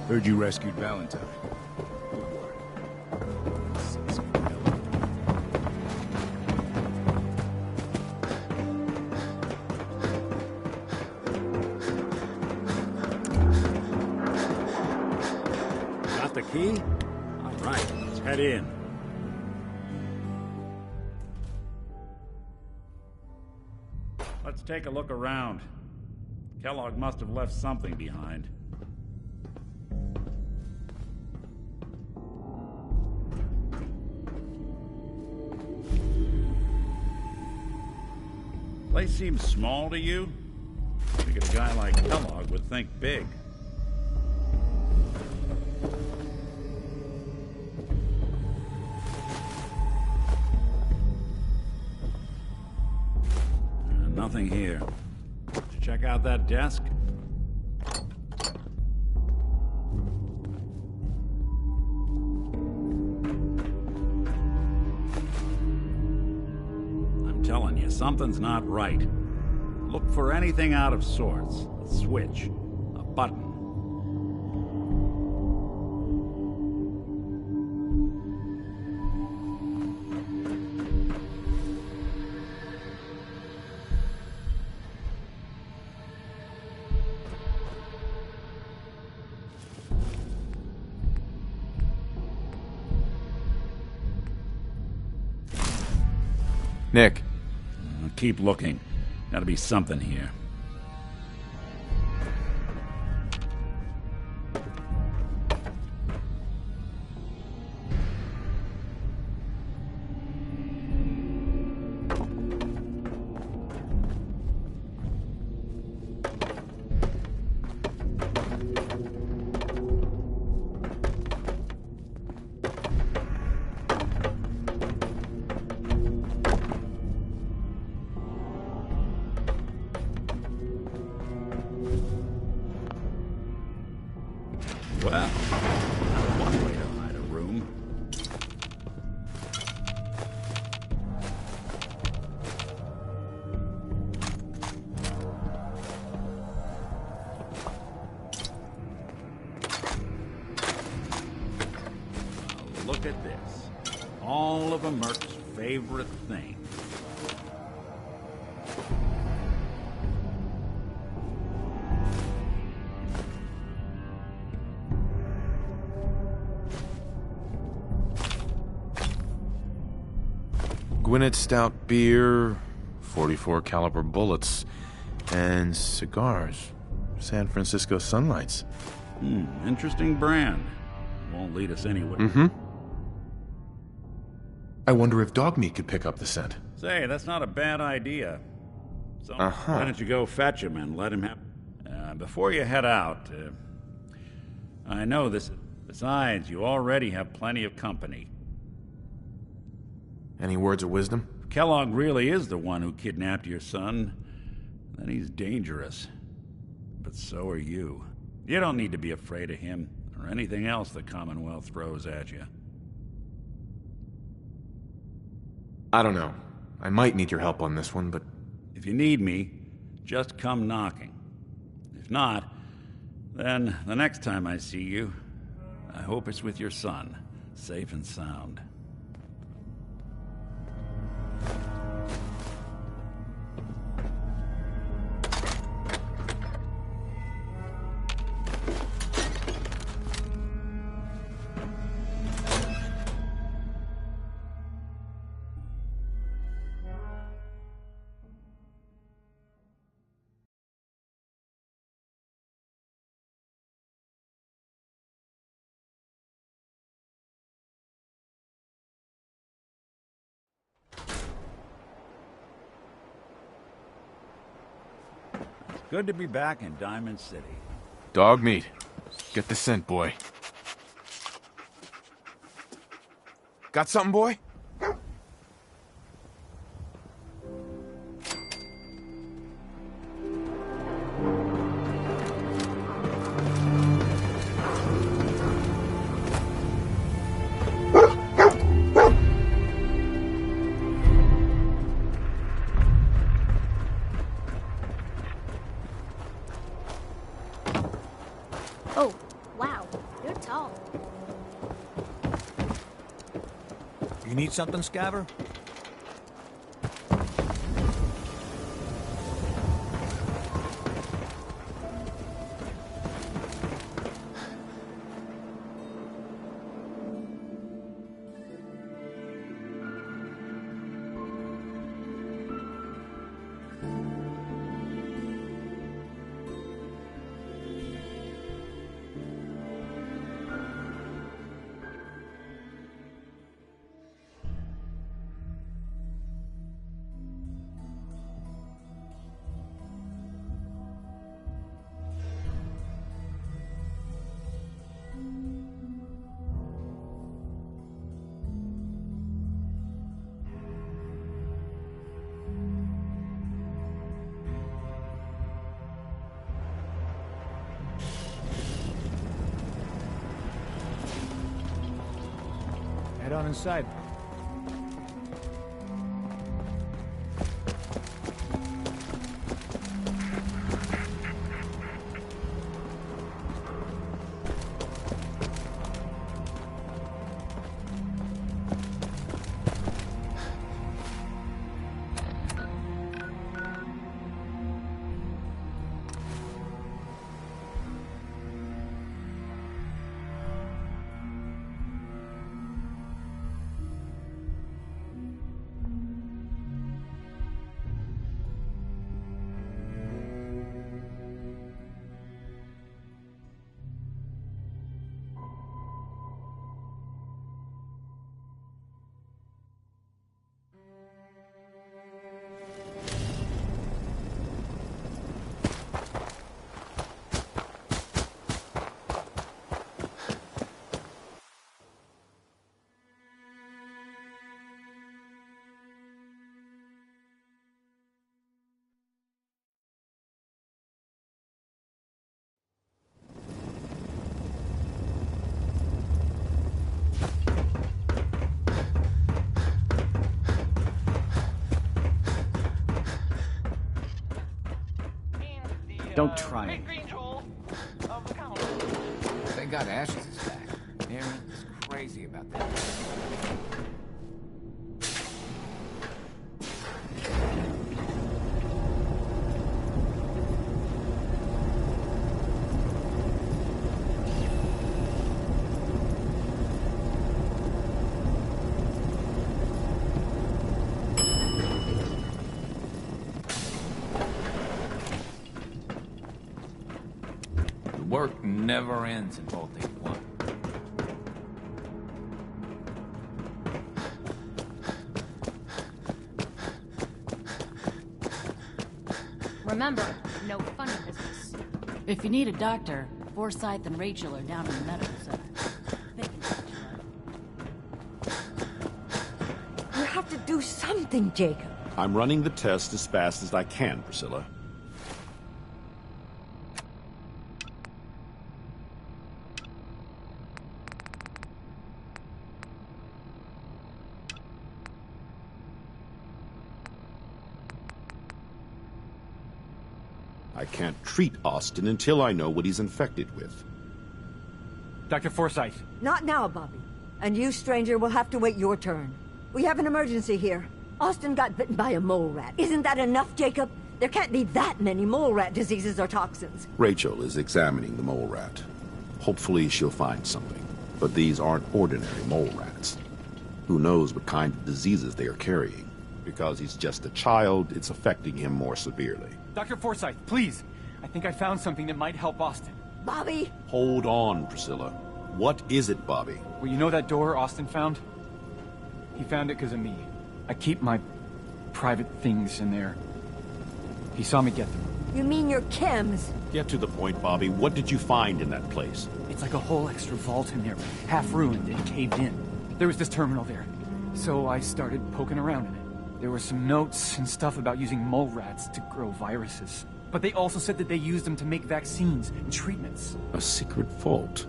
Heard you rescued Valentine. Got the key? All right, let's head in. Let's take a look around. Kellogg must have left something behind. Place seems small to you? Figured a guy like Kellogg would think big. Nothing here. Did you check out that desk? I'm telling you, something's not right. Look for anything out of sorts. A switch, a button. Nick. Keep looking. Gotta be something here. Well, that's one way to hide a room. Now look at this. All of a Merc's favorite thing. Gwinnett Stout beer, 44 caliber bullets, and cigars. San Francisco Sunlights. Interesting brand. Won't lead us anywhere. Mm-hmm. I wonder if dog meat could pick up the scent. Say, that's not a bad idea. So, Uh-huh. why don't you go fetch him and let him have... before you head out, I know this... Besides, you already have plenty of company. Any words of wisdom? If Kellogg really is the one who kidnapped your son, then he's dangerous. But so are you. You don't need to be afraid of him, or anything else the Commonwealth throws at you. I don't know. I might need your help on this one, but... If you need me, just come knocking. If not, then the next time I see you, I hope it's with your son, safe and sound. Good to be back in Diamond City. Dog meat. Get the scent, boy. Got something, boy? Oh, wow. You're tall. You need something, Scaver? on inside. Don't try it. Thank God Ashes is back. Aaron is crazy about that. Work never ends in Vault 81. Remember, no funny business. If you need a doctor, Forsyth and Rachel are down in the medical center. They can set you up. You have to do something, Jacob. I'm running the test as fast as I can, Priscilla. I can't treat Austin until I know what he's infected with. Dr. Forsyth. Not now, Bobby. And you, stranger, will have to wait your turn. We have an emergency here. Austin got bitten by a mole rat. Isn't that enough, Jacob? There can't be that many mole rat diseases or toxins. Rachel is examining the mole rat. Hopefully she'll find something. But these aren't ordinary mole rats. Who knows what kind of diseases they are carrying? Because he's just a child, it's affecting him more severely. Dr. Forsyth, please. I think I found something that might help Austin. Bobby! Hold on, Priscilla. What is it, Bobby? Well, you know that door Austin found? He found it because of me. I keep my private things in there. He saw me get them. You mean your chems? Get to the point, Bobby. What did you find in that place? It's like a whole extra vault in there, half ruined and caved in. There was this terminal there, so I started poking around in it. There were some notes and stuff about using mole rats to grow viruses. But they also said that they used them to make vaccines and treatments. A secret vault?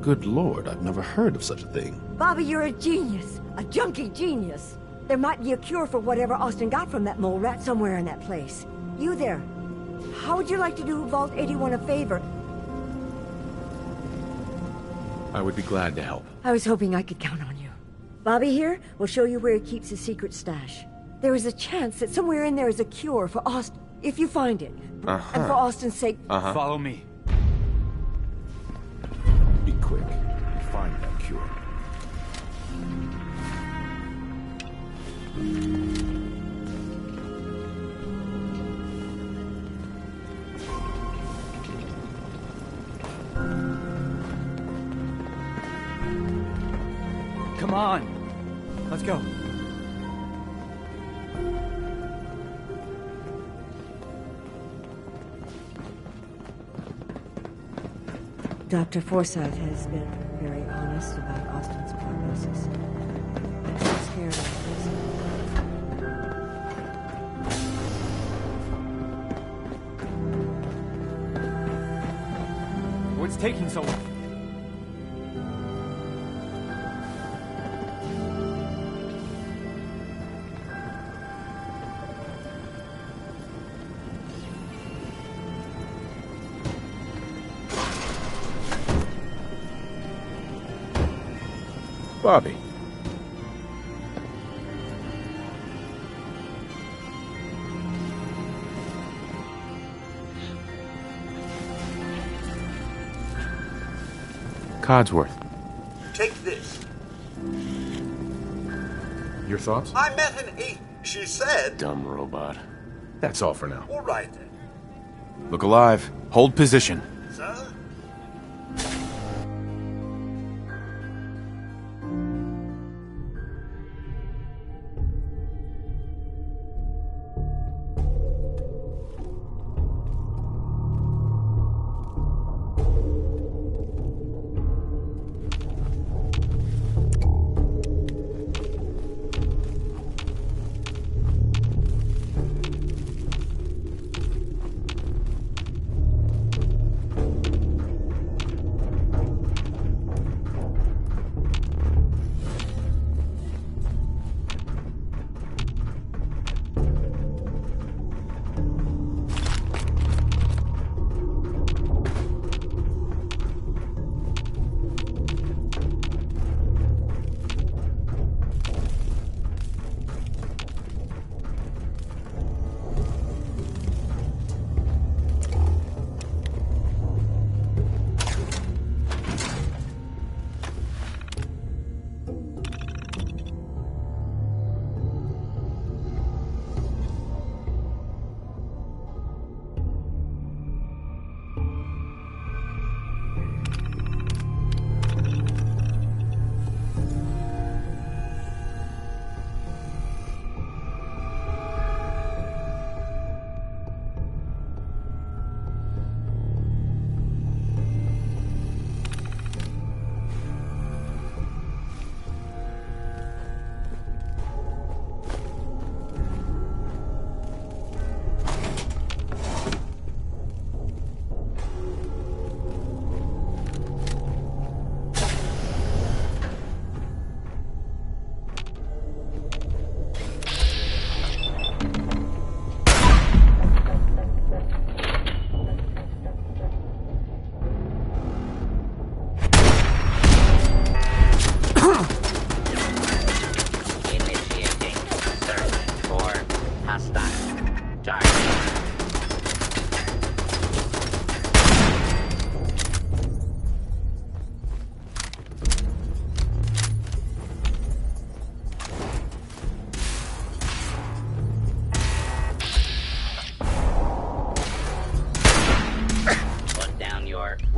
Good Lord, I've never heard of such a thing. Bobby, you're a genius. A junkie genius. There might be a cure for whatever Austin got from that mole rat somewhere in that place. You there. How would you like to do Vault 81 a favor? I would be glad to help. I was hoping I could count on you. Bobby here will show you where he keeps his secret stash. There is a chance that somewhere in there is a cure for Austin, if you find it. And for Austin's sake... Follow me. Be quick and find that cure. Come on. Let's go. Dr. Forsyth has been very honest about Austin's prognosis. I'm so scared of this. What's taking so long? Bobby. Codsworth. Take this. Your thoughts? I met an ape. She said... Dumb robot. That's all for now. All right, then. Look alive. Hold position. Sir?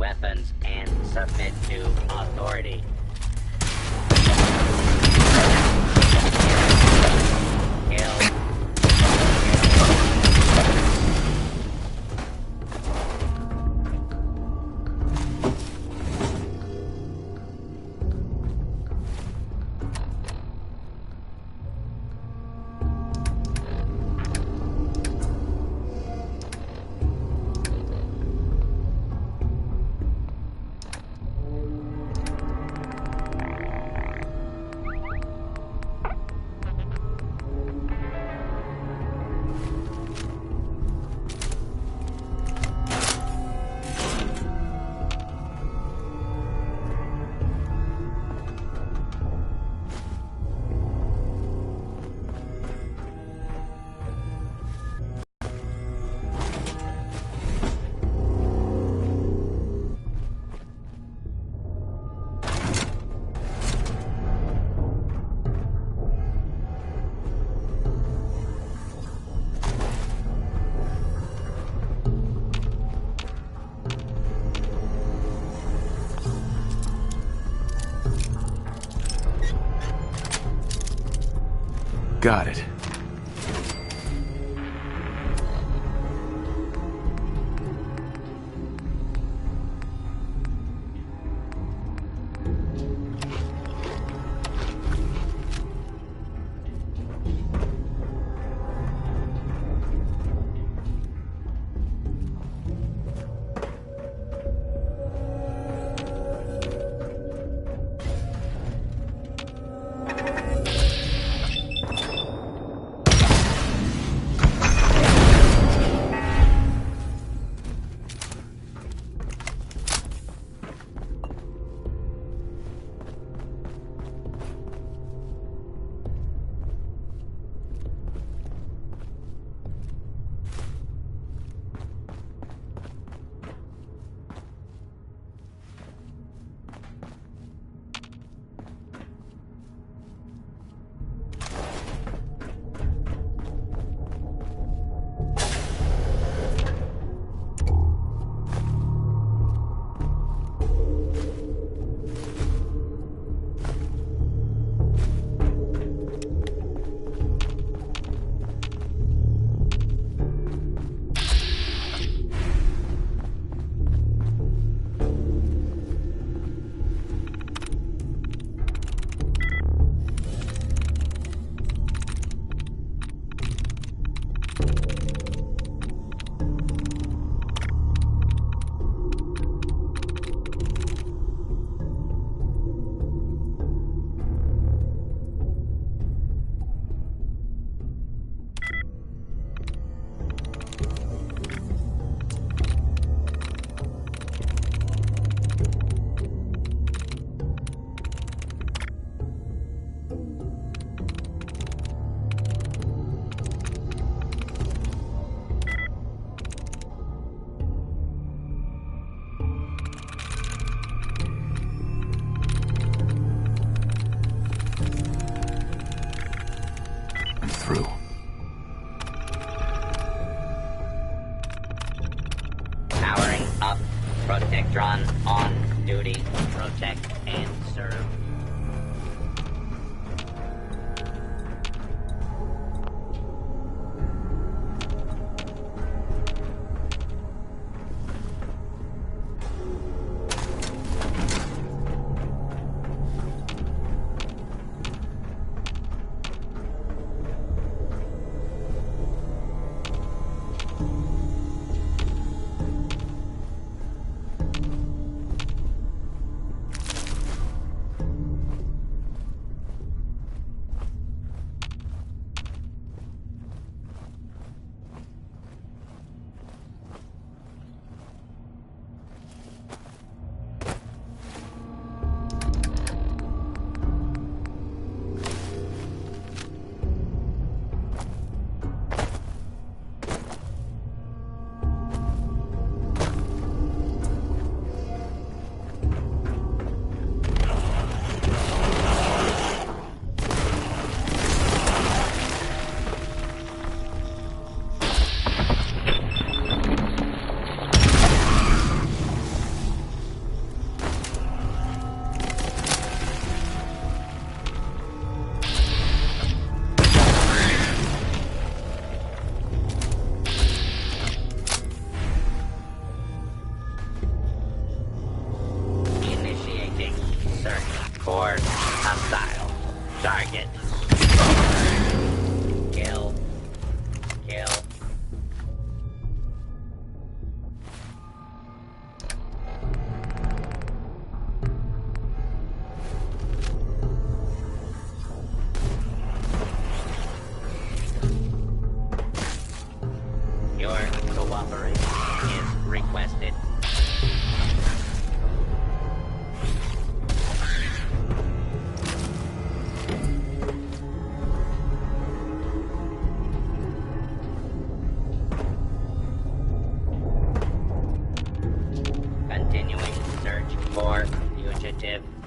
weapons and submit to authority. Got it. through. Powering up. Protectron on duty. Protect and serve.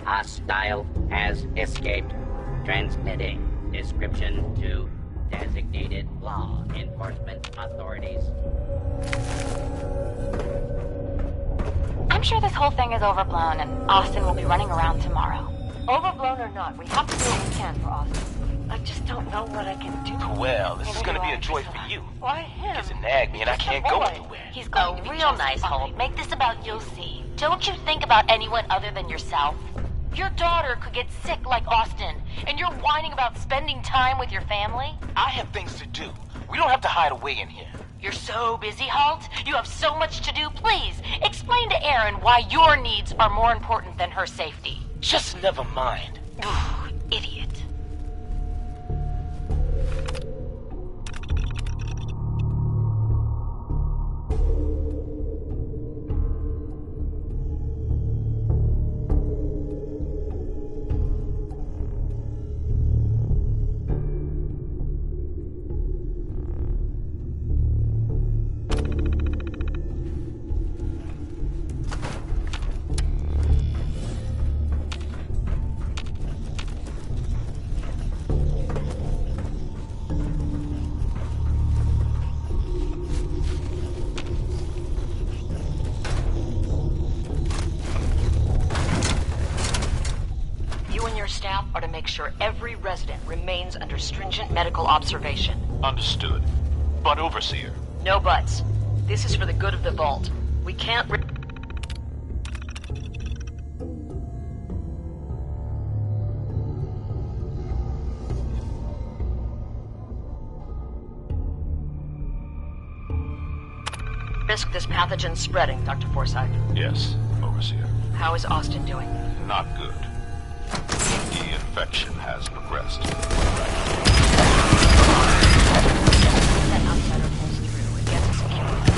Hostile has escaped. Transmitting description to designated law enforcement authorities. I'm sure this whole thing is overblown and Austin will be running around tomorrow. Overblown or not, we have to do what we can for Austin. I just don't know what I can do. Well, this is gonna be a joy for you. Why him? Because it nagged me and I can't go anywhere. He's going to be real nice, Holt. Make this about you'll see. Don't you think about anyone other than yourself? Your daughter could get sick like Austin, and you're whining about spending time with your family? I have things to do. We don't have to hide away in here. You're so busy, Holt. You have so much to do. Please, explain to Erin why your needs are more important than her safety. Just never mind. Idiot. Make sure every resident remains under stringent medical observation. Understood. But Overseer. No buts. This is for the good of the Vault. We can't risk this pathogen spreading, Dr. Forsyth. Yes, Overseer. How is Austin doing? Not good. The infection has progressed. That outsider pulls through and gets us killed.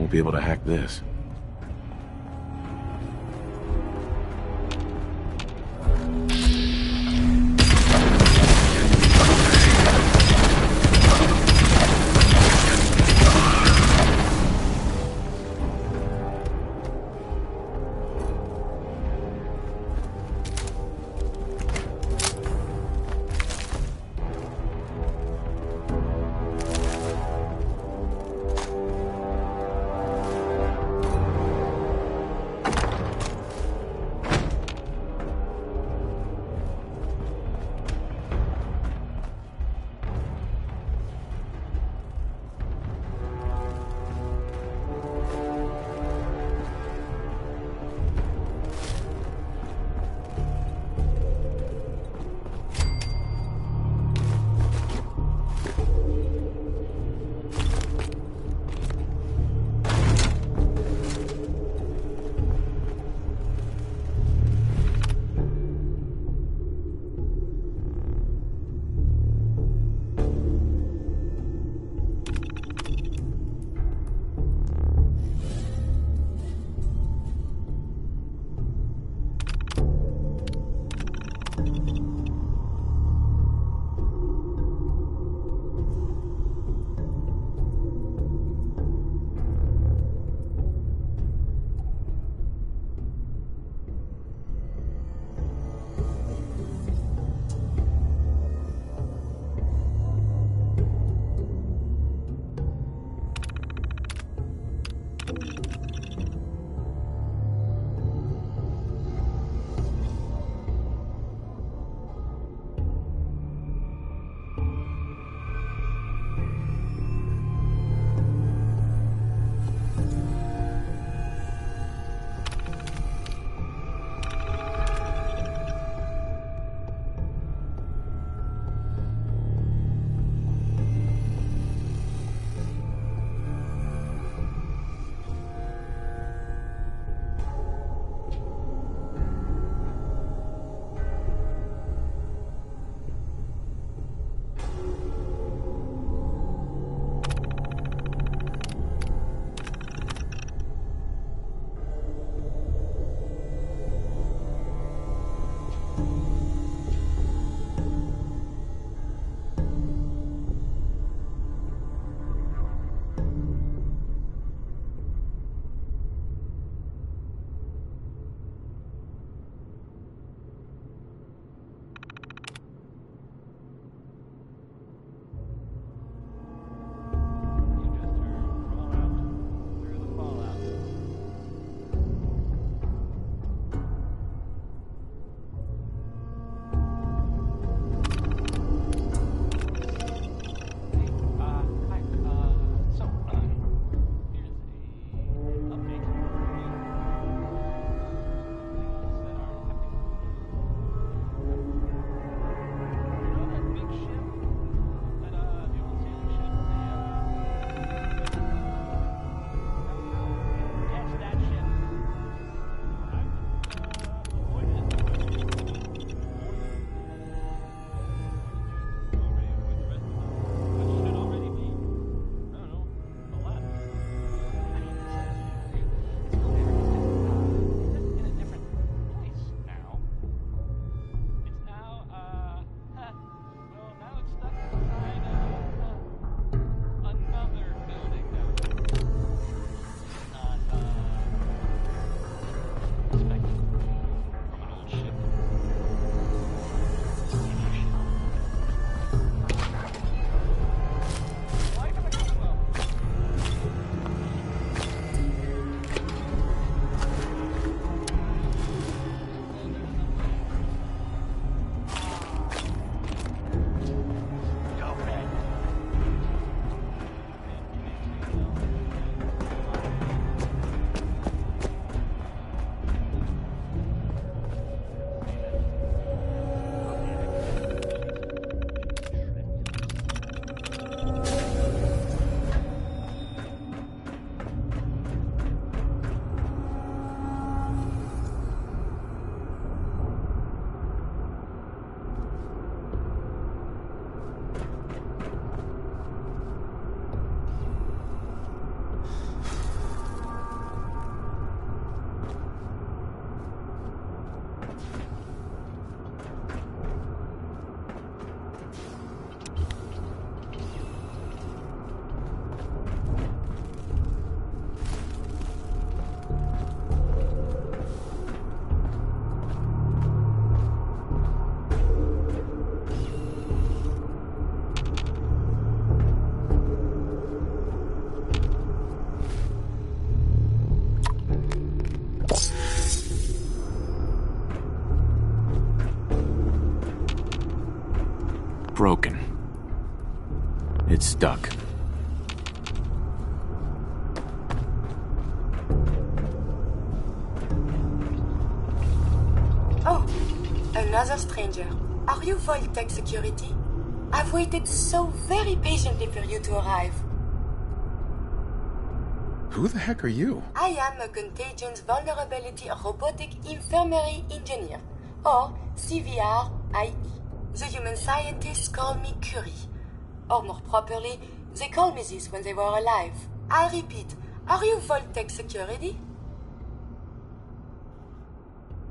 won't be able to hack this. broken. It's stuck. Oh, another stranger. Are you Vault-Tec security? I've waited so very patiently for you to arrive. Who the heck are you? I am a Contagions Vulnerability Robotic Infirmary Engineer, or CVR-IE. The human scientists call me Curie. Or more properly, they called me this when they were alive. I repeat, are you Vault-Tec security?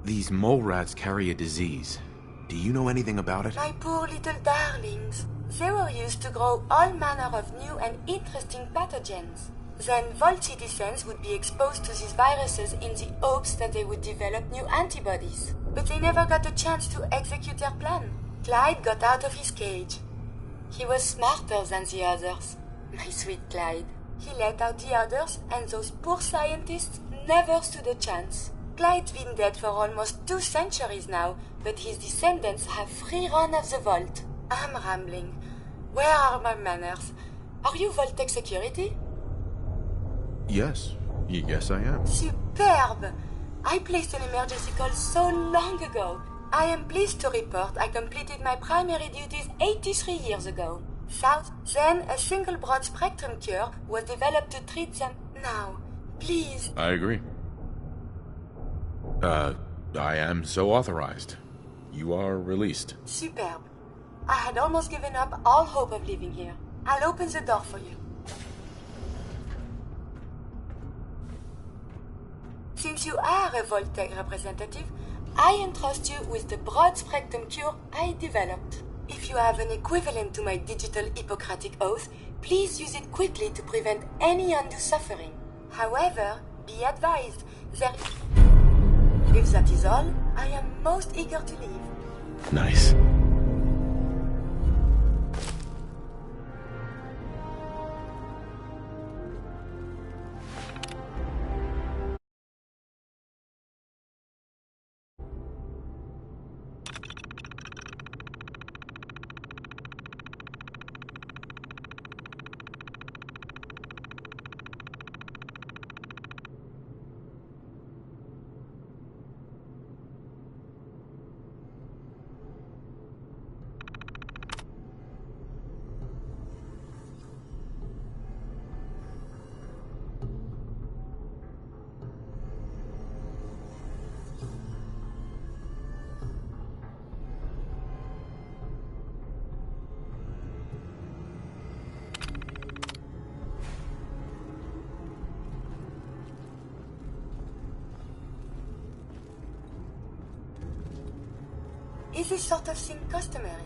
These mole rats carry a disease. Do you know anything about it? My poor little darlings. They were used to grow all manner of new and interesting pathogens. Then Vault citizens would be exposed to these viruses in the hopes that they would develop new antibodies. But they never got a chance to execute their plan. Clyde got out of his cage. He was smarter than the others. My sweet Clyde. He let out the others, and those poor scientists never stood a chance. Clyde's been dead for almost 2 centuries now, but his descendants have free run of the vault. I'm rambling. Where are my manners? Are you Vault-Tec security? Yes. Yes, I am. Superb! I placed an emergency call so long ago. I am pleased to report I completed my primary duties 83 years ago. South, then a single broad-spectrum cure was developed to treat them. Now, please. I agree. I am so authorized. You are released. Superb. I had almost given up all hope of living here. I'll open the door for you. Since you are a Vault-Tec representative, I entrust you with the broad-spectrum cure I developed. If you have an equivalent to my digital Hippocratic oath, please use it quickly to prevent any undue suffering. However, be advised, if that is all, I am most eager to leave. Nice. Is this sort of thing customary?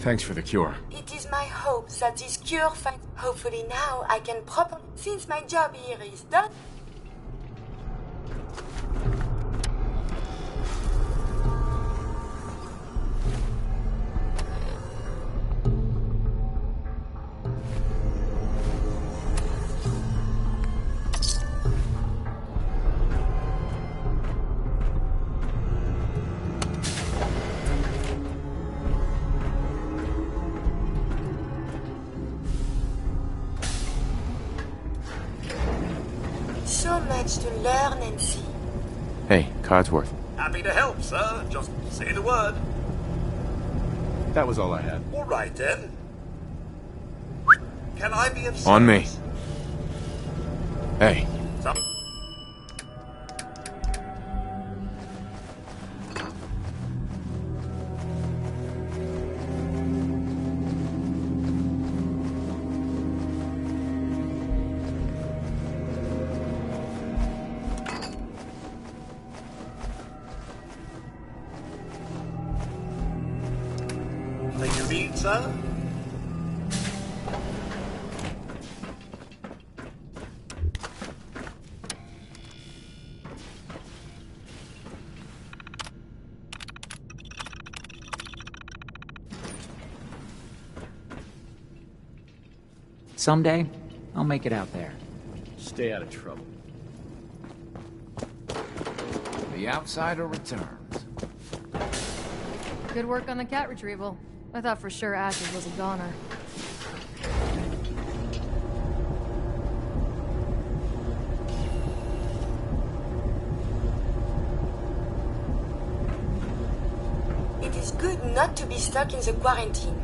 Thanks for the cure. It is my hope that this cure finds... Hopefully now I can properly... Since my job here is done... So much to learn and see. Hey, Codsworth. Happy to help, sir. Just say the word. That was all I had. All right, then. Can I be of service? On me. Hey. Some... Anything you need, sir? Someday, I'll make it out there. Stay out of trouble. The outsider returns. Good work on the cat retrieval. I thought for sure Ashes was a goner. It is good not to be stuck in the quarantine.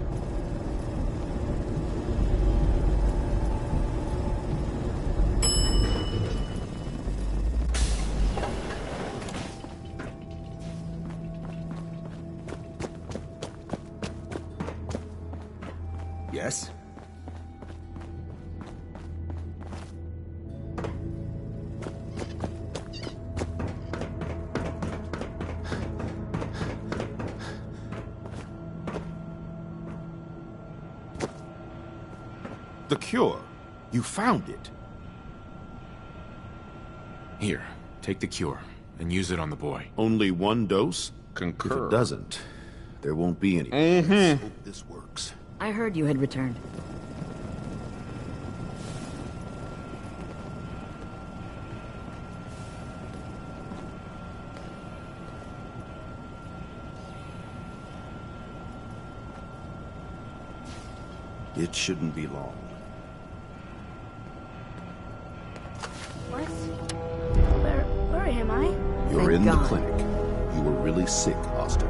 Yes? The cure. You found it. Here, take the cure, and use it on the boy. Only one dose? Concur. If it doesn't, there won't be any. Mm-hmm. Hope this works. I heard you had returned. It shouldn't be long. What? Where am I? You're in the clinic. You were really sick, Austin.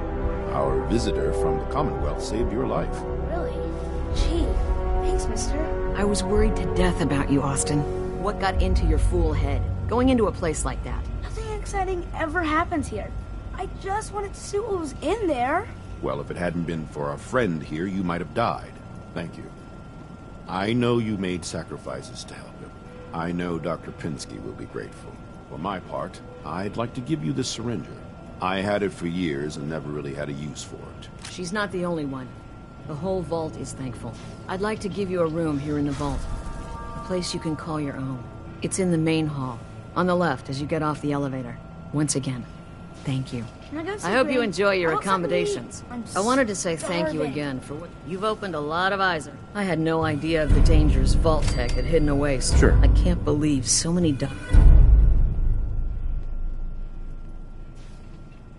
Our visitor from the Commonwealth saved your life. Really? Gee, thanks, mister. I was worried to death about you, Austin. What got into your fool head? Going into a place like that? Nothing exciting ever happens here. I just wanted to see what was in there. Well, if it hadn't been for our friend here, you might have died. Thank you. I know you made sacrifices to help him. I know Dr. Pinsky will be grateful. For my part, I'd like to give you this syringer. I had it for years and never really had a use for it. She's not the only one. The whole vault is thankful. I'd like to give you a room here in the vault. A place you can call your own. It's in the main hall, on the left as you get off the elevator. Once again, thank you. Can I go see I hope you Granny? enjoy your I don't accommodations. I'm I wanted to say thank you starving. again for what you've opened a lot of eyes. I had no idea of the dangers Vault Tech had hidden away. Sure. I can't believe so many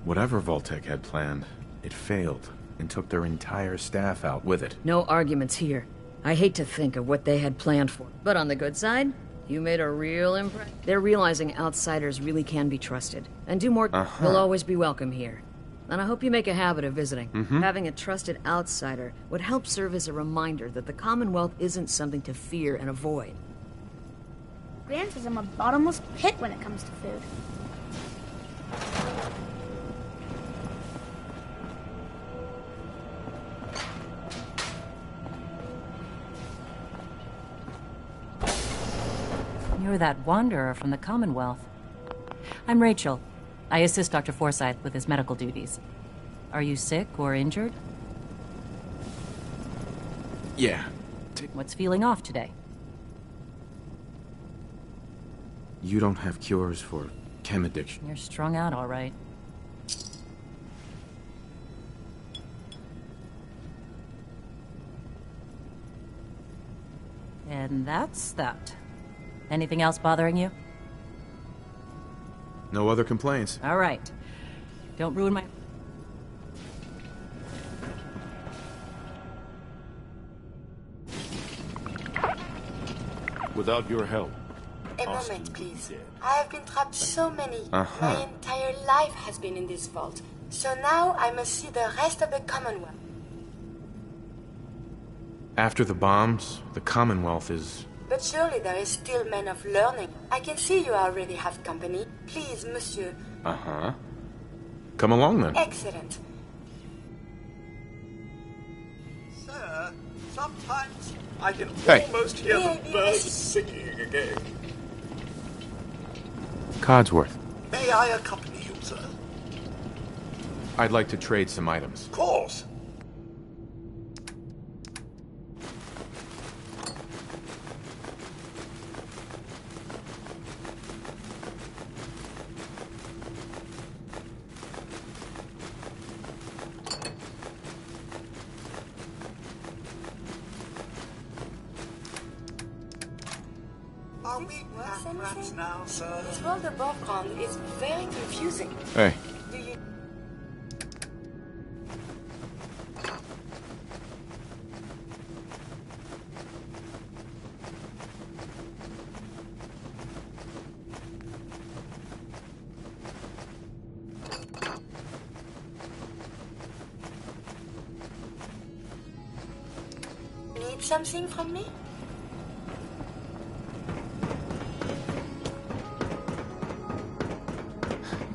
Whatever Vault-Tec had planned, it failed, and took their entire staff out with it. No arguments here. I hate to think of what they had planned for. But on the good side, you made a real impression. They're realizing outsiders really can be trusted. And do more. You'll always be welcome here. And I hope you make a habit of visiting. Having a trusted outsider would help serve as a reminder that the Commonwealth isn't something to fear and avoid. Gran says I'm a bottomless pit when it comes to food. You're that wanderer from the Commonwealth. I'm Rachel. I assist Dr. Forsyth with his medical duties. Are you sick or injured? Yeah. What's feeling off today? You don't have cures for chem addiction. You're strung out, all right. And that's that. Anything else bothering you? No other complaints. All right. Don't ruin my... Without your help. A moment, please. I have been trapped so many. Uh-huh. My entire life has been in this vault. So now I must see the rest of the Commonwealth. After the bombs, the Commonwealth is... But surely there is still men of learning. I can see you already have company. Please, monsieur. Uh-huh. Come along, then. Excellent. Sir, sometimes I can Hey. almost hear the birds singing again. Codsworth, May I accompany you, sir? I'd like to trade some items. Of course. Are we rats now, sir? This world above ground is very confusing. Hey. Do you... Need something from me?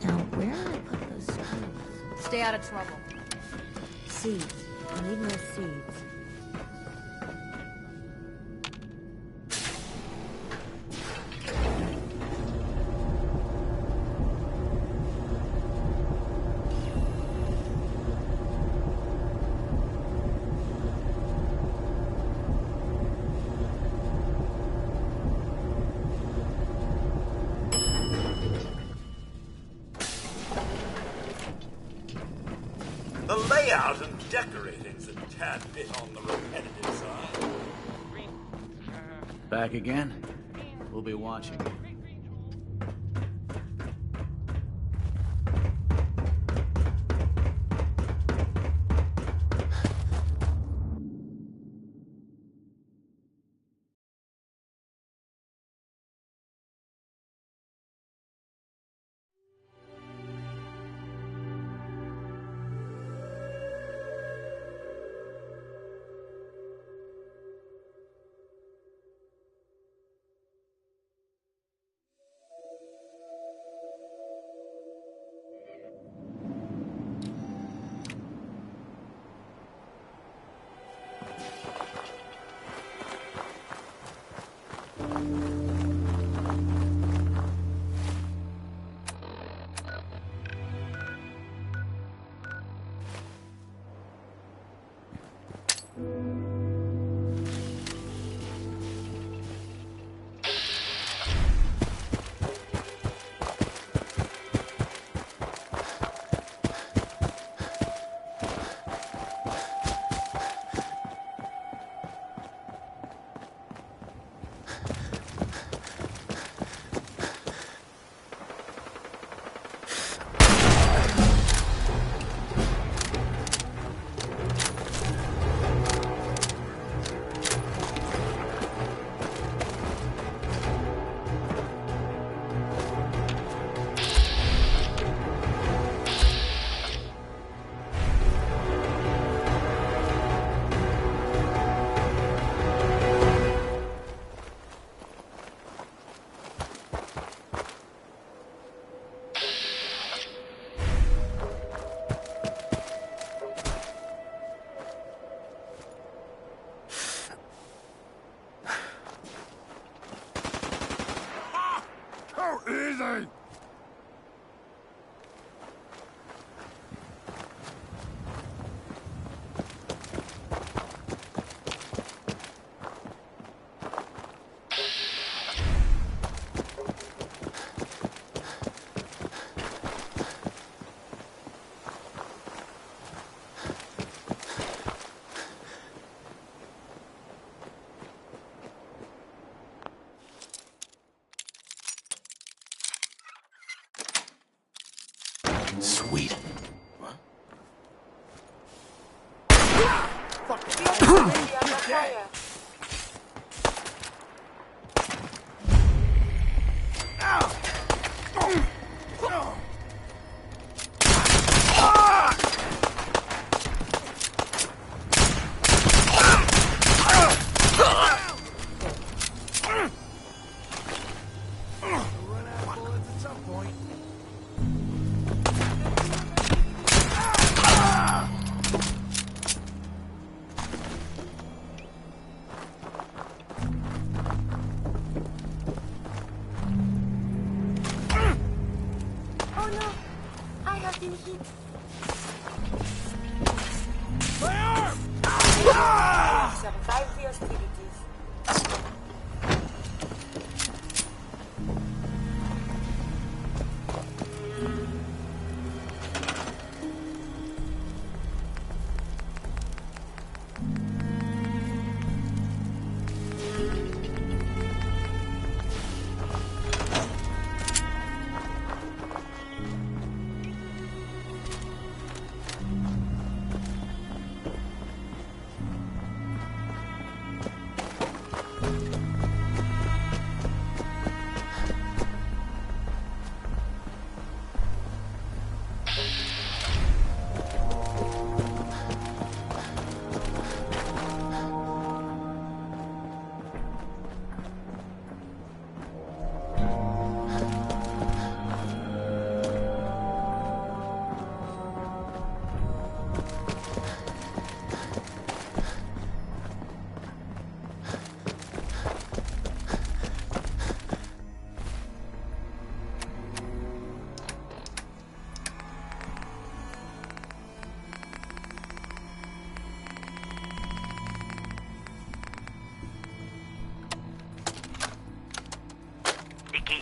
Now, where did I put those screws? Stay out of trouble. Seeds. I need more seeds. The layout and decorating's a tad bit on the repetitive side. Back again? We'll be watching.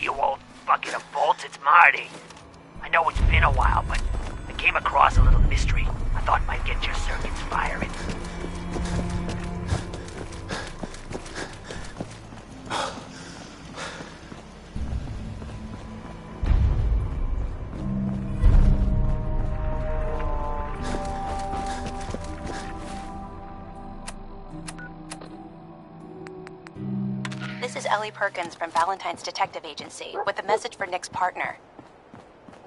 You old bucket of bolts, it's Marty. I know it's been a while, but I came across a little mystery I thought might get your circuits firing. This is Ellie Perkins from Valentine's Detective Agency with a message for Nick's partner.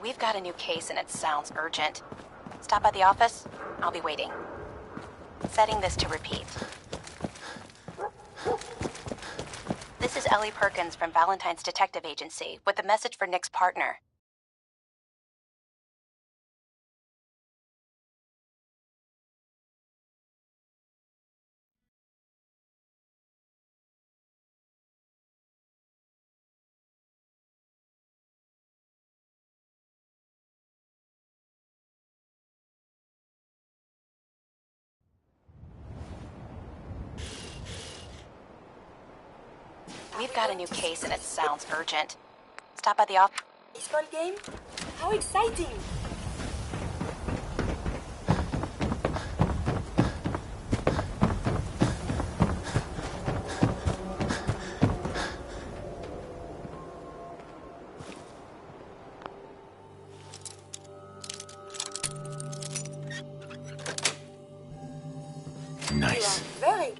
We've got a new case and it sounds urgent. Stop by the office. I'll be waiting. Setting this to repeat. This is Ellie Perkins from Valentine's Detective Agency with a message for Nick's partner. We've got a new case and it sounds urgent. Stop by the office. Baseball game? How exciting! Nice. Very.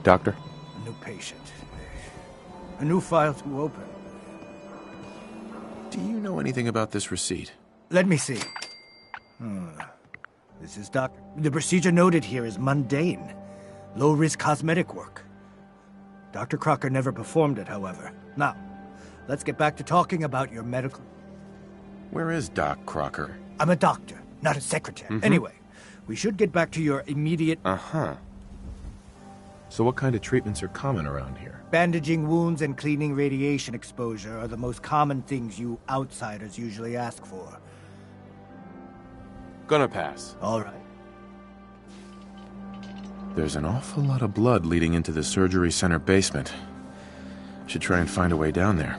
Doctor? A new patient. A new file to open. Do you know anything about this receipt? Let me see. This is Doctor. The procedure noted here is mundane. Low-risk cosmetic work. Dr. Crocker never performed it, however. Now, let's get back to talking about your medical... Where is Doc Crocker? I'm a doctor, not a secretary. Anyway, we should get back to your immediate... So what kind of treatments are common around here? Bandaging wounds and cleaning radiation exposure are the most common things you outsiders usually ask for. Gonna pass. All right. There's an awful lot of blood leading into the surgery center basement. Should try and find a way down there.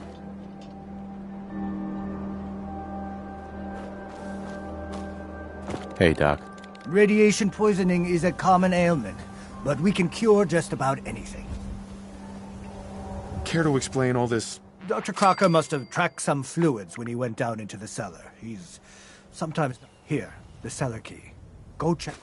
Hey, Doc. Radiation poisoning is a common ailment, but we can cure just about anything. Care to explain all this? Dr. Crocker must have tracked some fluids when he went down into the cellar. He's sometimes... Here, the cellar key. Go check.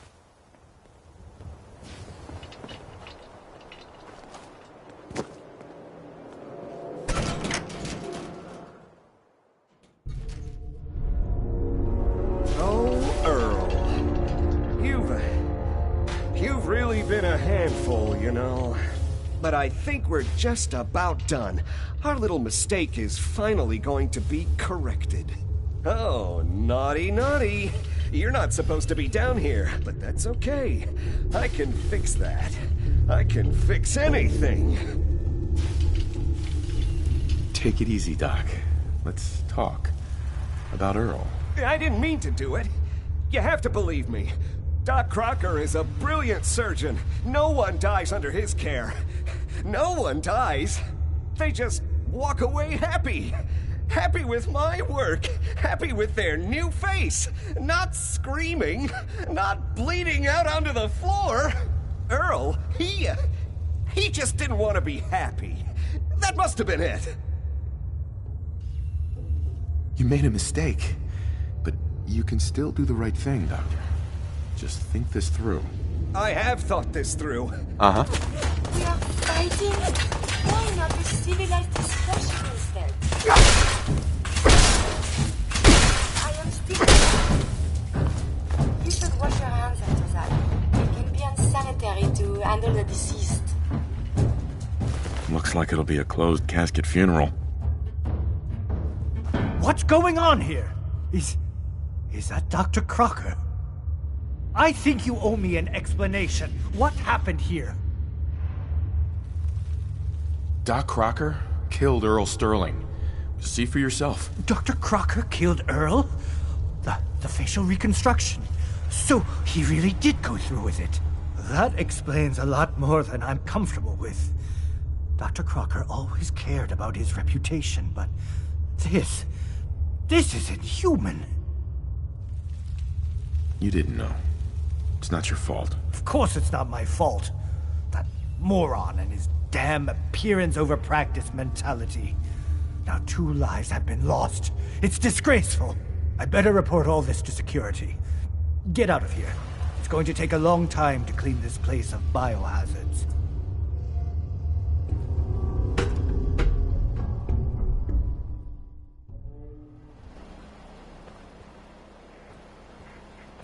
You've really been a handful, you know. But I think we're just about done. Our little mistake is finally going to be corrected. Oh, naughty, naughty. You're not supposed to be down here, but that's okay. I can fix that. I can fix anything. Take it easy, Doc. Let's talk about Earl. I didn't mean to do it. You have to believe me. Doc Crocker is a brilliant surgeon. No one dies under his care. No one dies. They just walk away happy. Happy with my work. Happy with their new face. Not screaming. Not bleeding out onto the floor. Earl, he just didn't want to be happy. That must have been it. You made a mistake, but you can still do the right thing, Doctor. Just think this through. I have thought this through. We are fighting. Why not a civilized discussion instead? I am still... You should wash your hands after that. It can be unsanitary to handle the deceased. Looks like it'll be a closed casket funeral. What's going on here? Is that Dr. Crocker? I think you owe me an explanation. What happened here? Doc Crocker killed Earl Sterling. See for yourself. Dr. Crocker killed Earl? The facial reconstruction. So he really did go through with it. That explains a lot more than I'm comfortable with. Dr. Crocker always cared about his reputation, but this is inhuman. You didn't know. It's not your fault. Of course it's not my fault. That moron and his damn appearance over practice mentality. Now 2 lives have been lost. It's disgraceful. I better report all this to security. Get out of here. It's going to take a long time to clean this place of biohazards.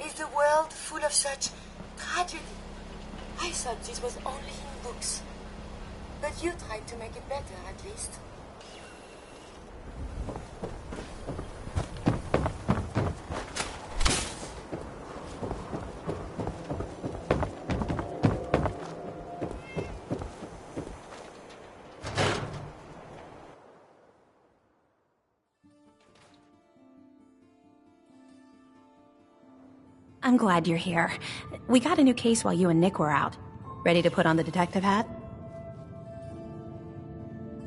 Is the world full of such tragedy? I thought this was only in books. But you tried to make it better, at least. I'm glad you're here. We got a new case while you and Nick were out. Ready to put on the detective hat?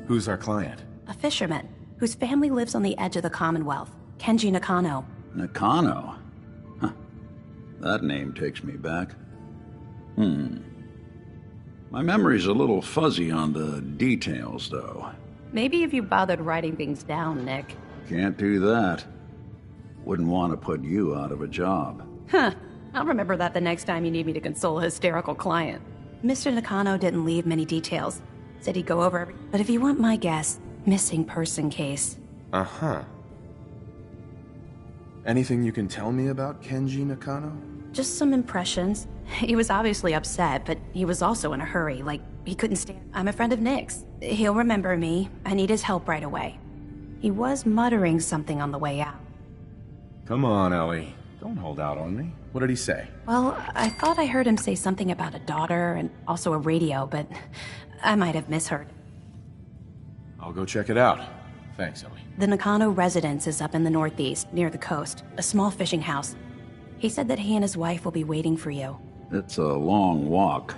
Who's our client? A fisherman, whose family lives on the edge of the Commonwealth. Kenji Nakano. Nakano? Huh. That name takes me back. My memory's a little fuzzy on the details, though. Maybe if you bothered writing things down, Nick. Can't do that. Wouldn't want to put you out of a job. Huh. I'll remember that the next time you need me to console a hysterical client. Mr. Nakano didn't leave many details. Said he'd go over every... But if you want my guess, missing person case. Uh-huh. Anything you can tell me about Kenji Nakano? Just some impressions. He was obviously upset, but he was also in a hurry, like he couldn't stand... I'm a friend of Nick's. He'll remember me. I need his help right away. He was muttering something on the way out. Come on, Ellie. Don't hold out on me. What did he say? Well, I thought I heard him say something about a daughter and also a radio, but I might have misheard. I'll go check it out. Thanks, Ellie. The Nakano residence is up in the northeast, near the coast. A small fishing house. He said that he and his wife will be waiting for you. It's a long walk.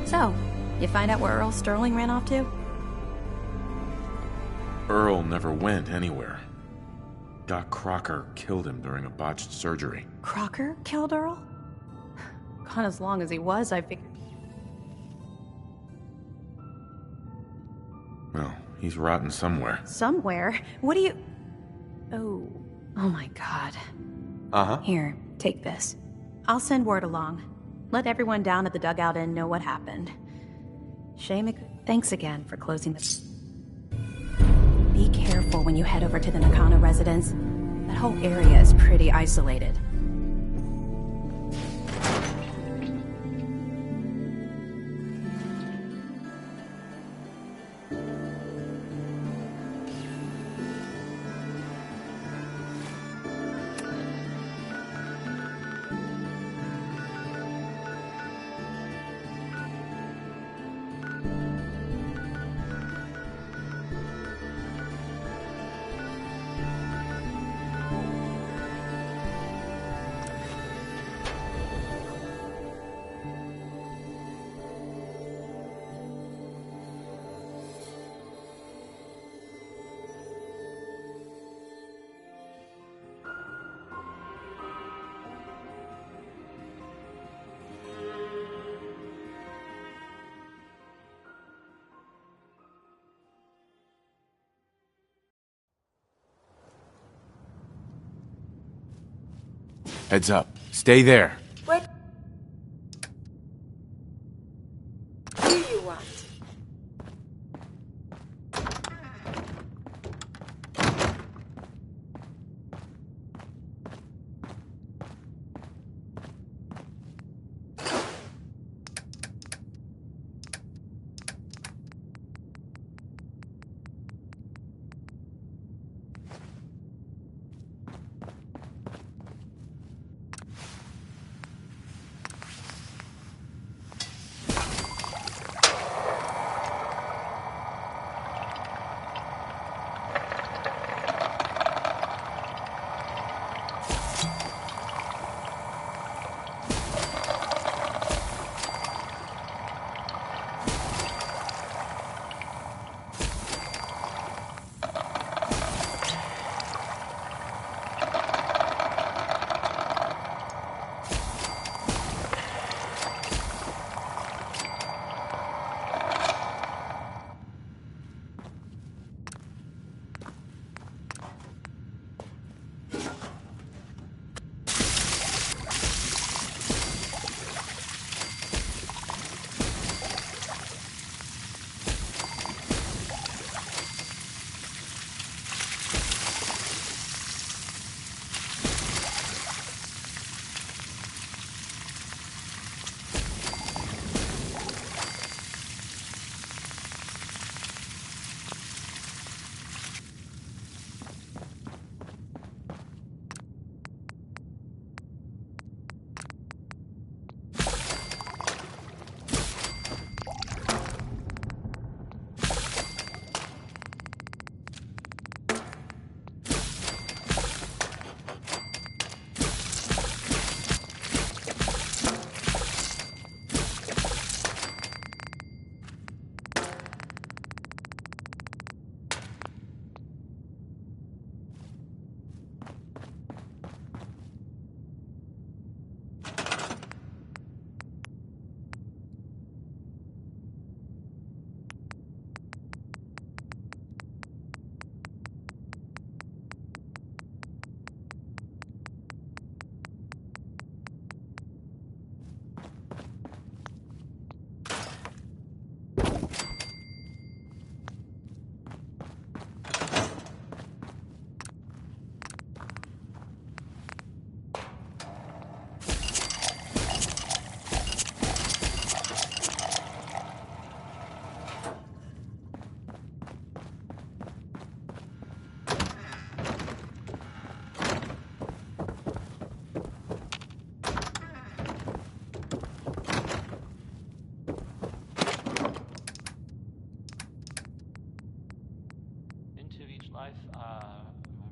So, you find out where Earl Sterling ran off to? Earl never went anywhere. Doc Crocker killed him during a botched surgery. Crocker killed Earl? Gone as long as he was, I figured. Well, he's rotten somewhere. Somewhere? What do you... Oh my god. Uh-huh. Here, take this. I'll send word along. Let everyone down at the Dugout Inn know what happened. Shame it... Thanks again for closing the... Be careful when you head over to the Nakano residence. That whole area is pretty isolated. Heads up. Stay there. What do you want?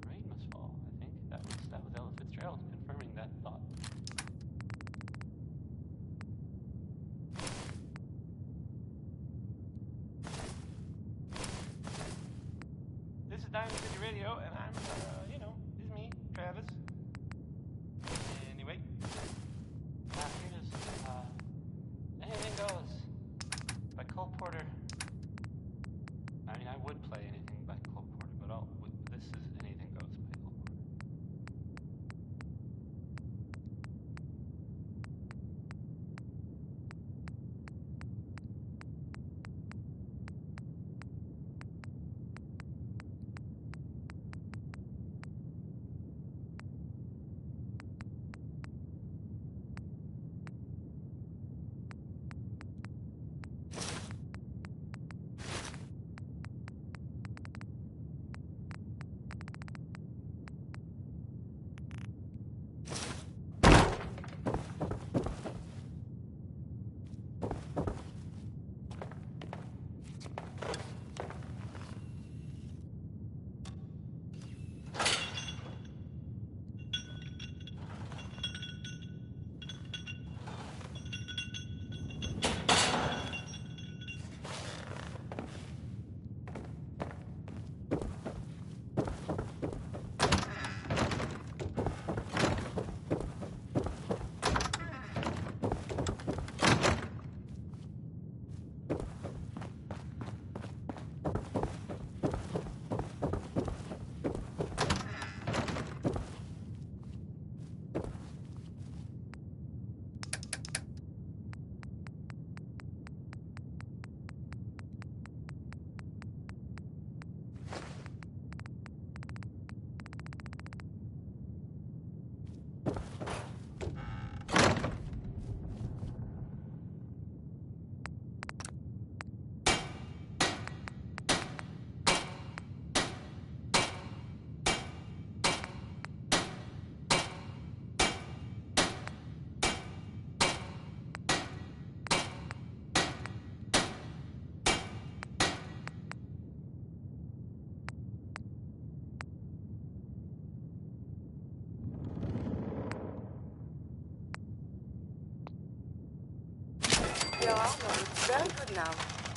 rain must fall. I think that was Ella Fitzgerald confirming that thought. This is Diamond City Radio, and I'm, it's me, Travis. Anyway, here is, Anything Goes by Cole Porter. I mean, I would play anything by Cole Porter, but this is Anything Goes by Cole Porter. Your armor looks very good now.